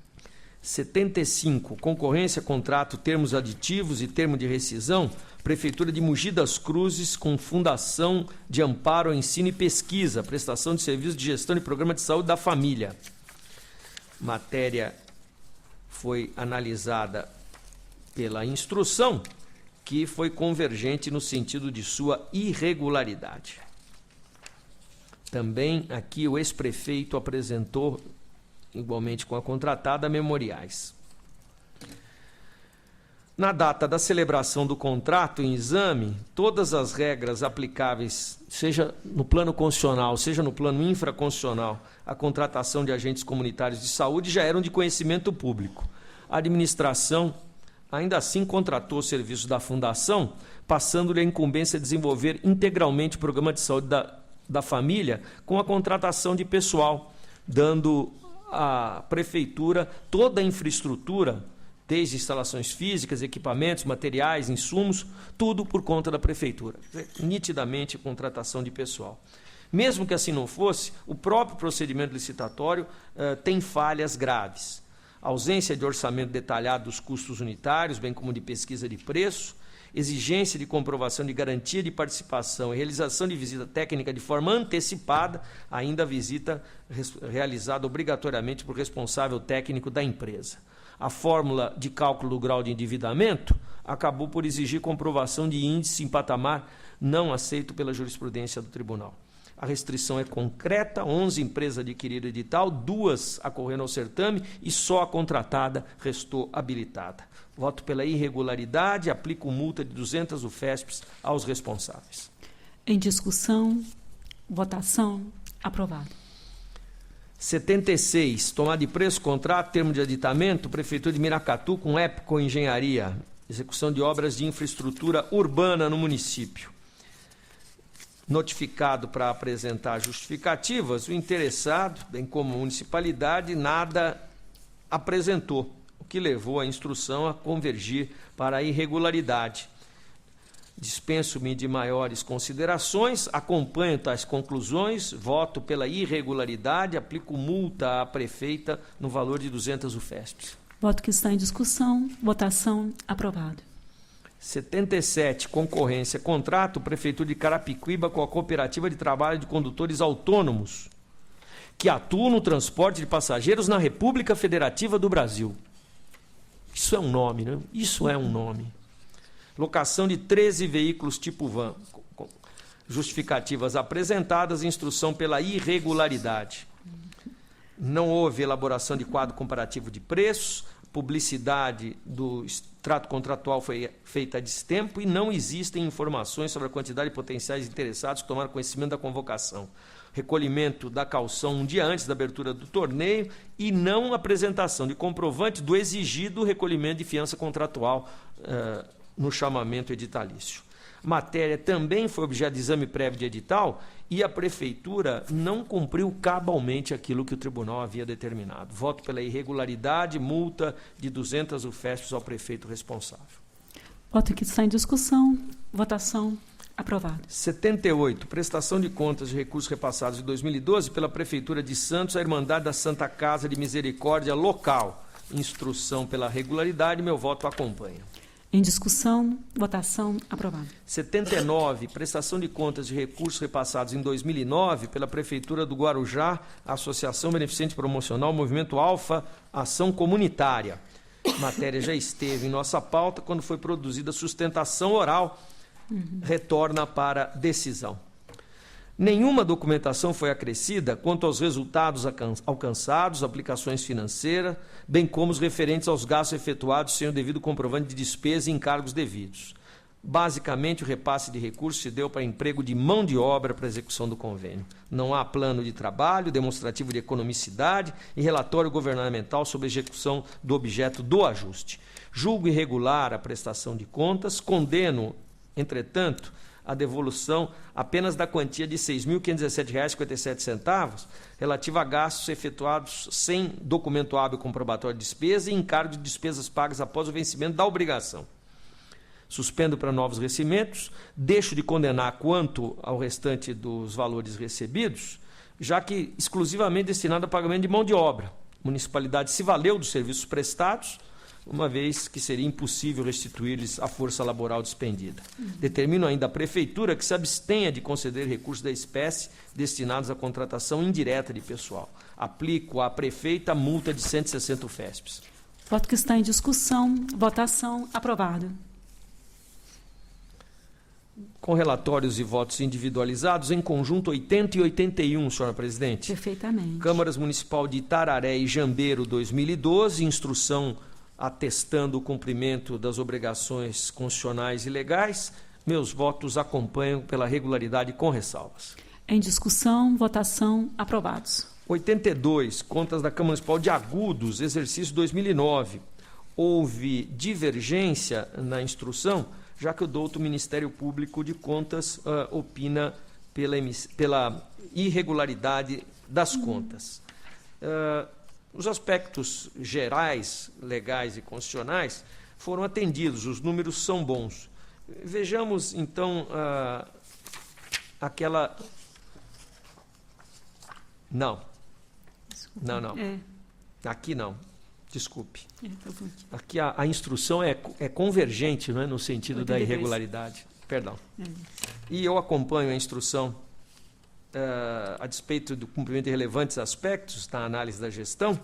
75, concorrência, contrato, termos aditivos e termo de rescisão, Prefeitura de Mogi das Cruzes com Fundação de Amparo ao Ensino e Pesquisa, prestação de serviços de gestão de programa de saúde da família. Matéria foi analisada pela instrução, que foi convergente no sentido de sua irregularidade. Também aqui o ex-prefeito apresentou, igualmente com a contratada, memoriais. Na data da celebração do contrato em exame, todas as regras aplicáveis, seja no plano constitucional, seja no plano infraconstitucional, à contratação de agentes comunitários de saúde já eram de conhecimento público. A administração, ainda assim, contratou o serviço da Fundação, passando-lhe a incumbência de desenvolver integralmente o programa de saúde da família com a contratação de pessoal, dando a prefeitura toda a infraestrutura, desde instalações físicas, equipamentos, materiais, insumos, tudo por conta da prefeitura. Nitidamente contratação de pessoal. Mesmo que assim não fosse, o próprio procedimento licitatório tem falhas graves. Ausência de orçamento detalhado dos custos unitários, bem como de pesquisa de preço, exigência de comprovação de garantia de participação e realização de visita técnica de forma antecipada, ainda a visita realizada obrigatoriamente por responsável técnico da empresa. A fórmula de cálculo do grau de endividamento acabou por exigir comprovação de índice em patamar não aceito pela jurisprudência do tribunal. A restrição é concreta, 11 empresas adquiriram edital, 2 acorreram ao certame e só a contratada restou habilitada. Voto pela irregularidade, aplico multa de 200 UFESPs aos responsáveis. Em discussão, votação, aprovado. 76, tomada de preço, contrato, termo de aditamento, Prefeitura de Miracatu com Epco Engenharia, execução de obras de infraestrutura urbana no município. Notificado para apresentar justificativas, o interessado, bem como a municipalidade, nada apresentou, o que levou a instrução a convergir para a irregularidade. Dispenso-me de maiores considerações, acompanho tais conclusões, voto pela irregularidade, aplico multa à prefeita no valor de 200 UFESPs. Voto que está em discussão, votação, aprovado. 77, concorrência, contrato, Prefeitura de Carapicuíba com a Cooperativa de Trabalho de Condutores Autônomos, que atuam no transporte de passageiros na República Federativa do Brasil. Isso é um nome, né? Isso é um nome. Locação de 13 veículos tipo van. Justificativas apresentadas, instrução pela irregularidade. Não houve elaboração de quadro comparativo de preços, publicidade do trato contratual foi feita a destempo e não existem informações sobre a quantidade de potenciais interessados que tomaram conhecimento da convocação. Recolhimento da caução um dia antes da abertura do torneio e não apresentação de comprovante do exigido recolhimento de fiança contratual no chamamento editalício. Matéria também foi objeto de exame prévio de edital e a Prefeitura não cumpriu cabalmente aquilo que o Tribunal havia determinado. Voto pela irregularidade, multa de 200 UFESPs ao prefeito responsável. Voto que está em discussão, votação, aprovado. 78, prestação de contas de recursos repassados de 2012 pela Prefeitura de Santos à Irmandade da Santa Casa de Misericórdia Local. Instrução pela regularidade, meu voto acompanha. Em discussão, votação, aprovado. 79, prestação de contas de recursos repassados em 2009 pela Prefeitura do Guarujá, Associação Beneficente Promocional, Movimento Alfa, Ação Comunitária. A matéria já esteve em nossa pauta quando foi produzida a sustentação oral, retorna para decisão. Nenhuma documentação foi acrescida quanto aos resultados alcançados, aplicações financeiras, bem como os referentes aos gastos efetuados sem o devido comprovante de despesa e encargos devidos. Basicamente, o repasse de recursos se deu para emprego de mão de obra para a execução do convênio. Não há plano de trabalho, demonstrativo de economicidade e relatório governamental sobre a execução do objeto do ajuste. Julgo irregular a prestação de contas, condeno, entretanto, a devolução apenas da quantia de R$ 6.517,57, relativa a gastos efetuados sem documento hábil comprobatório de despesa e encargo de despesas pagas após o vencimento da obrigação. Suspendo para novos recebimentos, deixo de condenar quanto ao restante dos valores recebidos, já que exclusivamente destinado a pagamento de mão de obra. A municipalidade se valeu dos serviços prestados, uma vez que seria impossível restituir-lhes a força laboral despendida. Determino ainda a Prefeitura que se abstenha de conceder recursos da espécie destinados à contratação indireta de pessoal. Aplico à prefeita multa de 160 UFESPs. Voto que está em discussão, votação, aprovado. Com relatórios e votos individualizados, em conjunto 80 e 81, senhora presidente. Perfeitamente. Câmaras Municipal de Itararé e Jambeiro, 2012, instrução atestando o cumprimento das obrigações constitucionais e legais, meus votos acompanham pela regularidade com ressalvas. Em discussão, votação, aprovados. 82, contas da Câmara Municipal de Agudos, exercício 2009. Houve divergência na instrução, já que o douto Ministério Público de Contas opina pela irregularidade das contas. Os aspectos gerais, legais e constitucionais foram atendidos, os números são bons. Vejamos, então, aquela... Não. Não. Aqui não. Desculpe. Aqui a instrução é convergente, não é, no sentido 82. Da irregularidade. Perdão. E eu acompanho a instrução a despeito do cumprimento de relevantes aspectos da análise da gestão.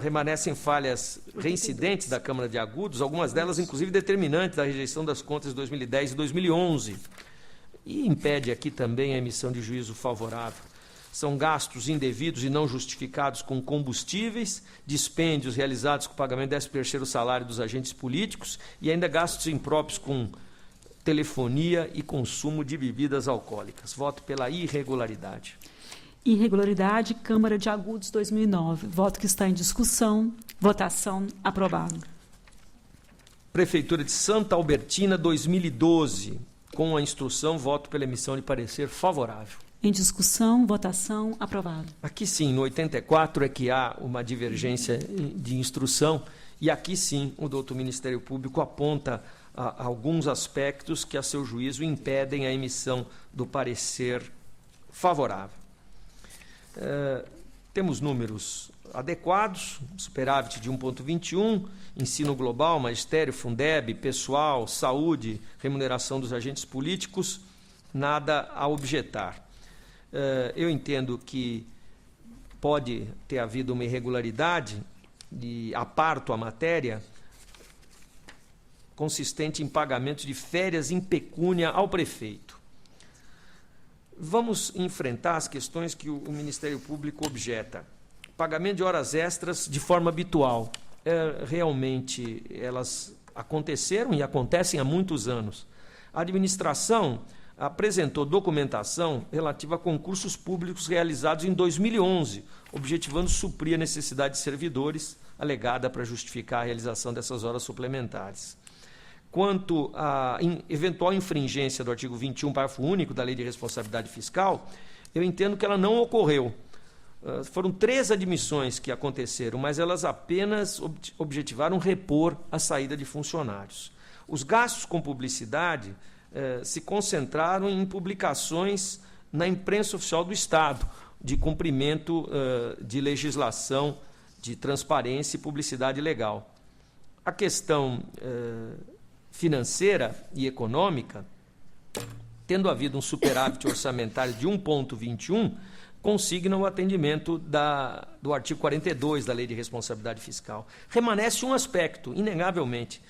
Remanescem falhas reincidentes da Câmara de Agudos, algumas delas, inclusive, determinantes da rejeição das contas de 2010 e 2011. E impede aqui também a emissão de juízo favorável. São gastos indevidos e não justificados com combustíveis, dispêndios realizados com o pagamento do 13º salário dos agentes políticos e ainda gastos impróprios com telefonia e consumo de bebidas alcoólicas. Voto pela irregularidade. Irregularidade, Câmara de Agudos, 2009. Voto que está em discussão. Votação aprovado. Prefeitura de Santa Albertina, 2012. Com a instrução, voto pela emissão de parecer favorável. Em discussão, votação aprovado. Aqui sim, no 84 é que há uma divergência de instrução e aqui sim o doutor Ministério Público aponta alguns aspectos que, a seu juízo, impedem a emissão do parecer favorável. Temos números adequados, superávit de 1,21, ensino global, magistério, Fundeb, pessoal, saúde, remuneração dos agentes políticos, nada a objetar. Eu entendo que pode ter havido uma irregularidade, e aparto a matéria, consistente em pagamento de férias em pecúnia ao prefeito. Vamos enfrentar as questões que o Ministério Público objeta. Pagamento de horas extras de forma habitual. Realmente, elas aconteceram e acontecem há muitos anos. A administração apresentou documentação relativa a concursos públicos realizados em 2011, objetivando suprir a necessidade de servidores alegada para justificar a realização dessas horas suplementares. Quanto à eventual infringência do artigo 21, parágrafo único da Lei de Responsabilidade Fiscal, eu entendo que ela não ocorreu. Foram 3 admissões que aconteceram, mas elas apenas objetivaram repor a saída de funcionários. Os gastos com publicidade se concentraram em publicações na imprensa oficial do Estado, de cumprimento de legislação de transparência e publicidade legal. A questão financeira e econômica, tendo havido um superávit orçamentário de 1,21, consigna o atendimento do artigo 42 da Lei de Responsabilidade Fiscal. Remanesce um aspecto, inegavelmente,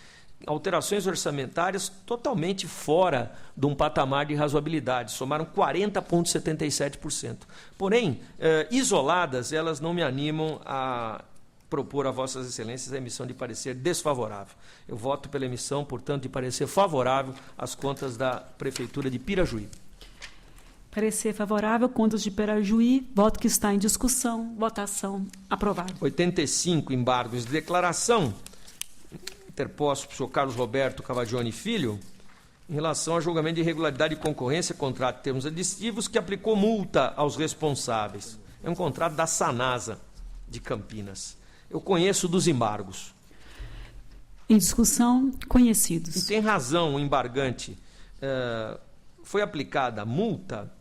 alterações orçamentárias totalmente fora de um patamar de razoabilidade, somaram 40,77%. Porém, isoladas, elas não me animam a propor a Vossas Excelências a emissão de parecer desfavorável. Eu voto pela emissão, portanto, de parecer favorável às contas da Prefeitura de Pirajuí. Parecer favorável, contas de Pirajuí, voto que está em discussão, votação aprovado. 85, embargos de declaração, interposto pelo senhor Carlos Roberto Cavagione Filho, em relação ao julgamento de irregularidade de concorrência, contrato de termos aditivos, que aplicou multa aos responsáveis. É um contrato da Sanasa, de Campinas. Eu conheço dos embargos. Em discussão, conhecidos. E tem razão o embargante. Foi aplicada a multa,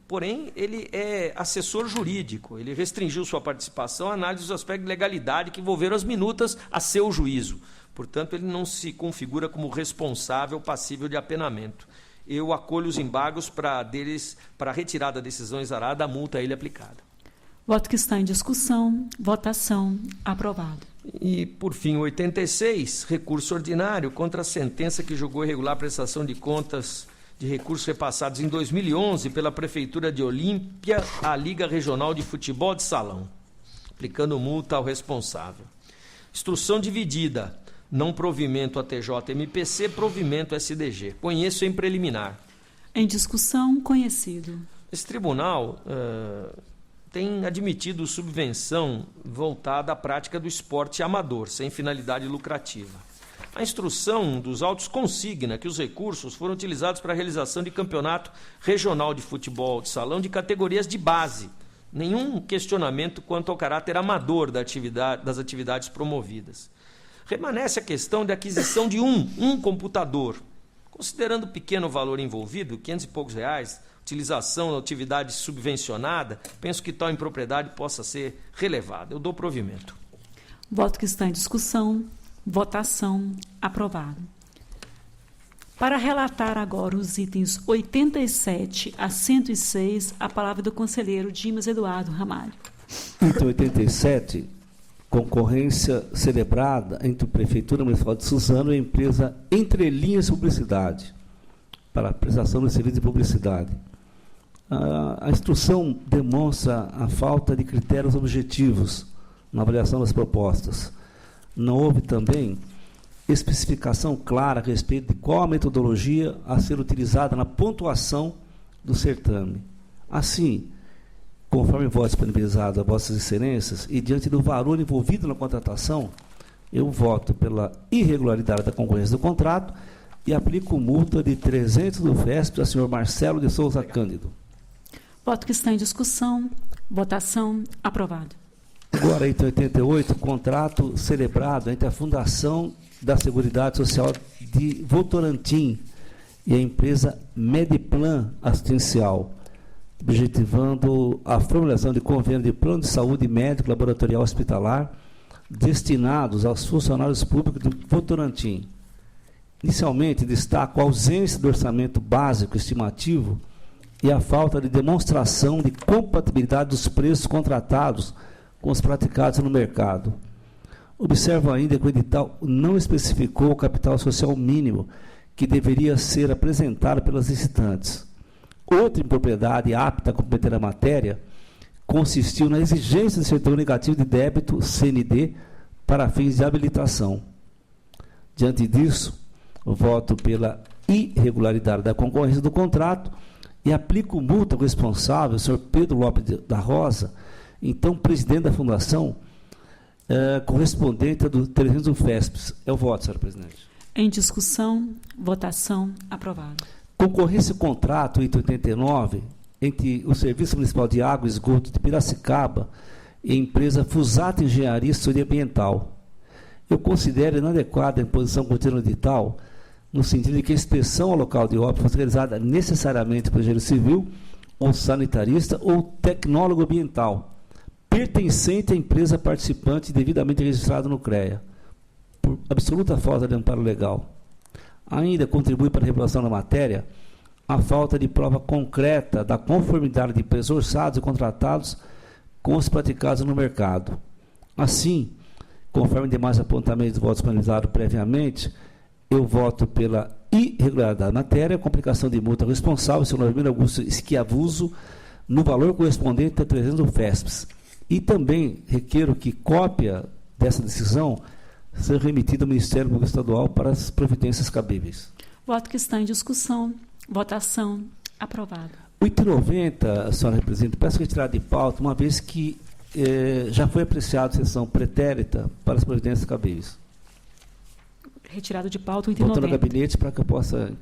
porém, ele é assessor jurídico. Ele restringiu sua participação à análise dos aspectos de legalidade que envolveram as minutas a seu juízo. Portanto, ele não se configura como responsável passível de apenamento. Eu acolho os embargos para a retirada da decisão exarada da multa a ele aplicada. Voto que está em discussão, votação aprovado. E, por fim, 86, recurso ordinário contra a sentença que julgou irregular a prestação de contas de recursos repassados em 2011 pela Prefeitura de Olímpia à Liga Regional de Futebol de Salão, aplicando multa ao responsável. Instrução dividida, não provimento a TJ-MPC, provimento SDG. Conheço em preliminar. Em discussão, conhecido. Esse tribunal tem admitido subvenção voltada à prática do esporte amador, sem finalidade lucrativa. A instrução dos autos consigna que os recursos foram utilizados para a realização de campeonato regional de futebol de salão de categorias de base, Nenhum questionamento quanto ao caráter amador das atividades promovidas. Remanesce a questão de aquisição de um computador. Considerando o pequeno valor envolvido, R$500 e poucos, utilização da atividade subvencionada, penso que tal impropriedade possa ser relevada. Eu dou provimento. Voto que está em discussão. Votação. Aprovado. Para relatar agora os itens 87 a 106, a palavra do conselheiro Dimas Eduardo Ramalho. Item 87, concorrência celebrada entre a Prefeitura Municipal de Suzano e a empresa Entre Linhas Publicidade, para a prestação de serviço de publicidade. A instrução demonstra a falta de critérios objetivos na avaliação das propostas. Não houve também especificação clara a respeito de qual a metodologia a ser utilizada na pontuação do certame. Assim, conforme o voto disponibilizado a vossas excelências e diante do valor envolvido na contratação, eu voto pela irregularidade da concorrência do contrato e aplico multa de 300 do FESP ao senhor Marcelo de Souza Cândido. Voto que está em discussão. Votação. Aprovado. Agora, item 88, contrato celebrado entre a Fundação da Seguridade Social de Votorantim e a empresa Mediplan Assistencial, objetivando a formulação de convênio de plano de saúde médico laboratorial hospitalar destinados aos funcionários públicos de Votorantim. Inicialmente, destaco a ausência do orçamento básico estimativo e a falta de demonstração de compatibilidade dos preços contratados com os praticados no mercado. Observo ainda que o edital não especificou o capital social mínimo que deveria ser apresentado pelas licitantes. Outra impropriedade apta a comprometer a matéria consistiu na exigência de certidão negativa de débito, CND, para fins de habilitação. Diante disso, voto pela irregularidade da concorrência do contrato e aplico multa ao responsável, o senhor Pedro Lopes da Rosa, então presidente da Fundação, correspondente do 300 do FESP. É o voto, senhora presidente. Em discussão, votação. Aprovado. Concorrência e contrato, item 89, entre o Serviço Municipal de Água e Esgoto de Piracicaba e a empresa Fusato Engenharia e Assessoria Ambiental. Eu considero inadequada a imposição contínua de tal, no sentido de que a inspeção ao local de obra fosse realizada necessariamente por engenheiro civil, ou sanitarista, ou tecnólogo ambiental, pertencente à empresa participante devidamente registrada no CREA, por absoluta falta de amparo legal. Ainda contribui para a regulação da matéria a falta de prova concreta da conformidade de preços orçados e contratados com os praticados no mercado. Assim, conforme demais apontamentos do voto disponibilizado previamente, eu voto pela irregularidade da matéria, complicação de multa responsável, senhor Normino Augusto Schiavuso, no valor correspondente a 300 do FESPS. E também requero que cópia dessa decisão seja remetida ao Ministério Público Estadual para as providências cabíveis. Voto que está em discussão. Votação. Aprovado. O item 90, senhora presidente, peço retirada de pauta, uma vez que já foi apreciada a sessão pretérita para as providências cabíveis. Retirado de pauta o item Voltando 90. ao gabinete para que eu possa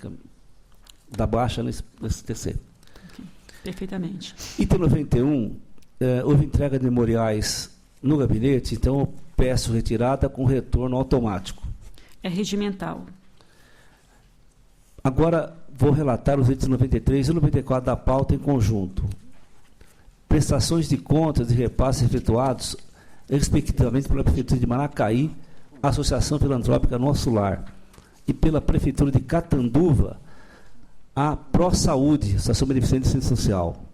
dar baixa nesse TC. Okay. Perfeitamente. Item 91, houve entrega de memoriais no gabinete, então eu peço retirada com retorno automático. É regimental. Agora vou relatar os itens 93 e 94 da pauta em conjunto. Prestações de contas e repasses efetuados, respectivamente, pela Prefeitura de Maracaí, Associação Filantrópica Nosso Lar, e pela Prefeitura de Catanduva, a ProSaúde, Associação Beneficente de Ciência Social.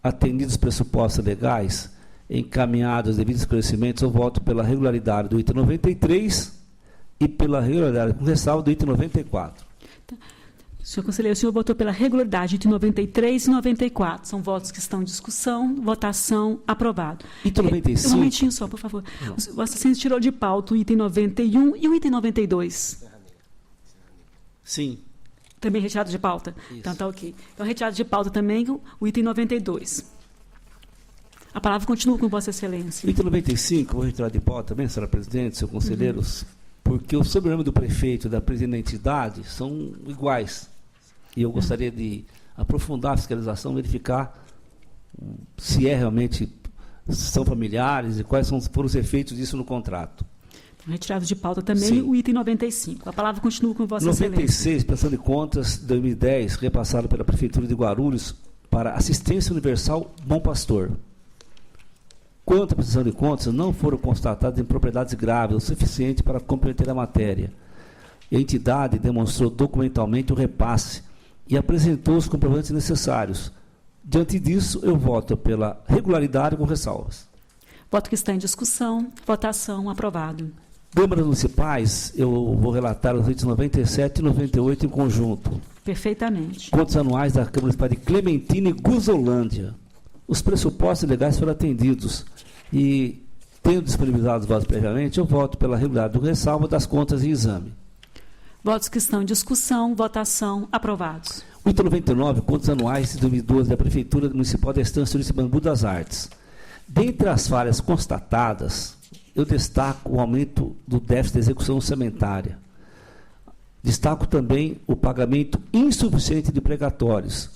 Atendidos os pressupostos legais, encaminhados os devidos esclarecimentos, eu voto pela regularidade do item 93 e pela regularidade com ressalva do item 94. Senhor conselheiro, o senhor votou pela regularidade de 93 e 94. São votos que estão em discussão, votação, aprovado. Item 95. Um momentinho só, por favor. Vossa Excelência tirou de pauta o item 91 e o item 92. Sim. Também retirado de pauta? Isso. Então, está ok. Então, retirado de pauta também o item 92. A palavra continua com Vossa Excelência. Item 95, vou retirar de pauta também, senhora presidente, senhor conselheiros, porque o sobrenome do prefeito e da presidente da entidade são iguais. E eu gostaria de aprofundar a fiscalização, verificar se realmente são familiares e quais foram os efeitos disso no contrato. Retirado de pauta também. Sim. O item 95. A palavra continua com Vossa Excelência. 96, prestação de contas de 2010, repassado pela Prefeitura de Guarulhos para Assistência Universal Bom Pastor. Quanto à prestação de contas, não foram constatadas impropriedades graves o suficiente para comprometer a matéria. A entidade demonstrou documentalmente o repasse e apresentou os comprovantes necessários. Diante disso, eu voto pela regularidade com ressalvas. Voto que está em discussão. Votação. Aprovado. Câmaras municipais, eu vou relatar os itens 97 e 98 em conjunto. Perfeitamente. Contas anuais da Câmara Municipal de Clementina e Guzolândia. Os pressupostos legais foram atendidos e, tendo disponibilizado os votos previamente, eu voto pela regularidade do ressalvo das contas em exame. Votos que estão em discussão. Votação. Aprovados. O item 99, contas anuais de 2012 da Prefeitura Municipal da Estância Turística Bambu das Artes. Dentre as falhas constatadas, eu destaco o aumento do déficit de execução orçamentária. Destaco também o pagamento insuficiente de precatórios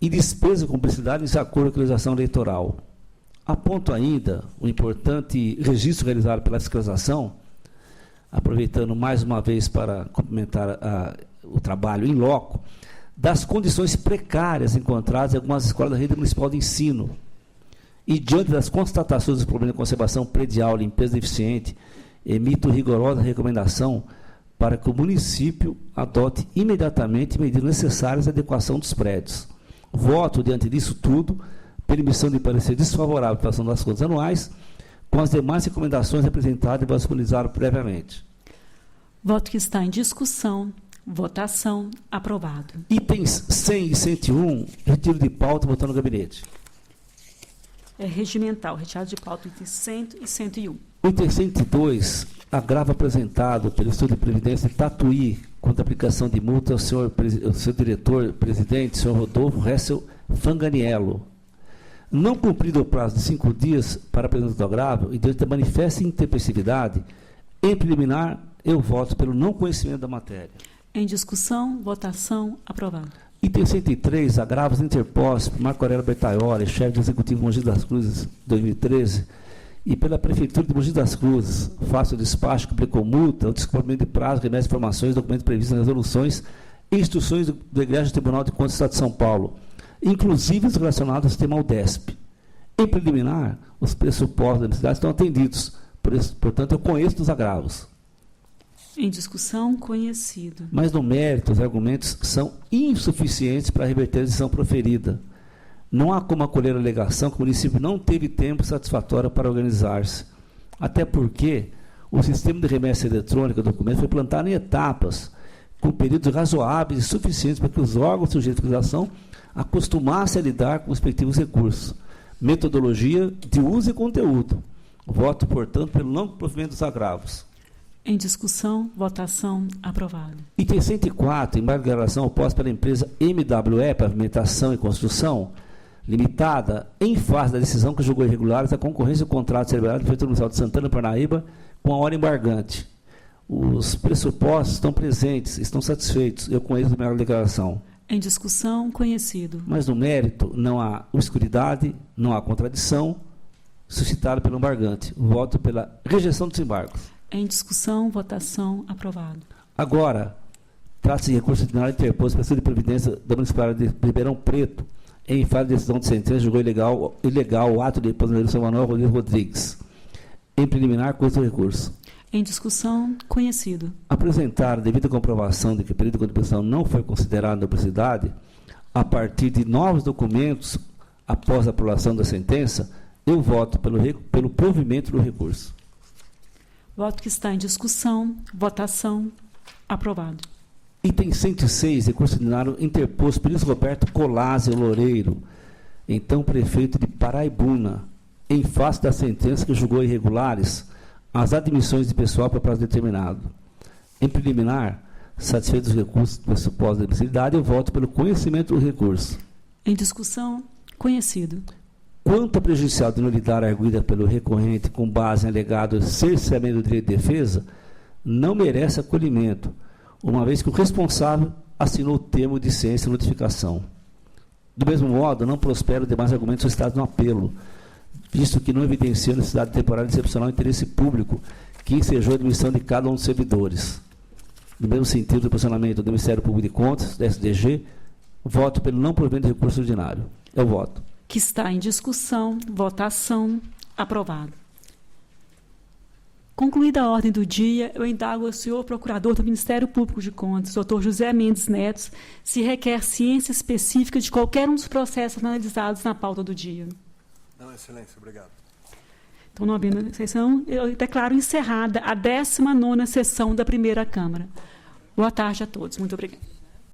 e despesa com publicidade em desacordo com a legislação eleitoral. Aponto ainda o importante registro realizado pela fiscalização, aproveitando mais uma vez para complementar o trabalho em loco, das condições precárias encontradas em algumas escolas da rede municipal de ensino. E, diante das constatações dos problemas de conservação predial, limpeza deficiente, emito rigorosa recomendação para que o município adote imediatamente medidas necessárias à adequação dos prédios. Voto, diante disso tudo, permissão de parecer desfavorável à aprovação das contas anuais, com as demais recomendações apresentadas e disponibilizadas previamente. Voto que está em discussão. Votação. Aprovado. Itens 100 e 101, retiro de pauta, votando no gabinete. É regimental, retirado de pauta, itens 100 e 101. O item 102, agravo apresentado pelo Instituto de Previdência de Tatuí contra a aplicação de multa ao seu diretor-presidente, senhor Rodolfo Hessel Fanganiello. Não cumprido o prazo de 5 dias para apresentar o agravo e diante da manifesta intempestividade, em preliminar, eu voto pelo não conhecimento da matéria. Em discussão, votação. Aprovado. Item 103, agravos interpostos por Marco Aurélio Bertaioli, chefe do Executivo Mogi das Cruzes, 2013, e pela Prefeitura de Mogi das Cruzes, face ao despacho que aplicou multa, o descumprimento de prazo, remete informações, documentos previstos nas resoluções e instruções do Egresso Tribunal de Contas do Estado de São Paulo, inclusive os relacionados ao sistema UDESP. Em preliminar, os pressupostos da necessidade estão atendidos, portanto, eu conheço dos agravos. Em discussão, conhecido. Mas, no mérito, os argumentos são insuficientes para reverter a decisão proferida. Não há como acolher a alegação que o município não teve tempo satisfatório para organizar-se. Até porque o sistema de remessa eletrônica do documento foi plantado em etapas, com períodos razoáveis e suficientes para que os órgãos sujeitos à fiscalização acostumassem a lidar com os respectivos recursos. Metodologia de uso e conteúdo. Voto, portanto, pelo não provimento dos agravos. Em discussão, votação. Aprovado. Item 104, embargo de declaração oposta pela empresa MWE, Pavimentação e Construção, limitada, em face da decisão que julgou irregulares a concorrência do contrato celebrado da Prefeitura Municipal de Santana, Parnaíba, com a hora embargante. Os pressupostos estão presentes, estão satisfeitos. Eu conheço a minha declaração. Em discussão, conhecido. Mas no mérito não há obscuridade, não há contradição suscitada pelo embargante. Voto pela rejeição dos embargos. Em discussão, votação. Aprovado. Agora, trata-se de recurso ordinário interposto pela Instituto de Previdência da Municipalidade de Ribeirão Preto, em face de decisão de sentença, julgou ilegal o ato de depoimento São Manuel Rodrigues. Em preliminar, custo do recurso. Em discussão, conhecido. Apresentar, devido à comprovação de que o período de contribuição não foi considerado duplicidade, a partir de novos documentos após a aprovação da sentença, eu voto pelo provimento do recurso. Voto que está em discussão. Votação. Aprovado. Item 106, recurso ordinário interposto por Luiz Roberto Colásio Loureiro, então prefeito de Paraibuna, em face da sentença que julgou irregulares as admissões de pessoal para prazo determinado. Em preliminar, satisfeitos os recursos do pressuposto da admissibilidade, eu voto pelo conhecimento do recurso. Em discussão, conhecido. Quanto à prejudicial de nulidade arguida pelo recorrente com base em alegado cerceamento do direito de defesa, não merece acolhimento, uma vez que o responsável assinou o termo de ciência e notificação. Do mesmo modo, não prosperam demais argumentos solicitados no apelo, visto que não evidencia a necessidade temporária excepcional interesse público que ensejou a admissão de cada um dos servidores. No mesmo sentido do posicionamento do Ministério Público de Contas, da SDG, voto pelo não provimento de recurso ordinário. Eu voto. Que está em discussão, votação, aprovado. Concluída a ordem do dia, eu indago ao senhor Procurador do Ministério Público de Contas, Dr. José Mendes Neto, se requer ciência específica de qualquer um dos processos analisados na pauta do dia. Não, excelência, obrigado. Então, não abrindo a sessão, eu declaro encerrada a 19ª sessão da primeira Câmara. Boa tarde a todos. Muito obrigada.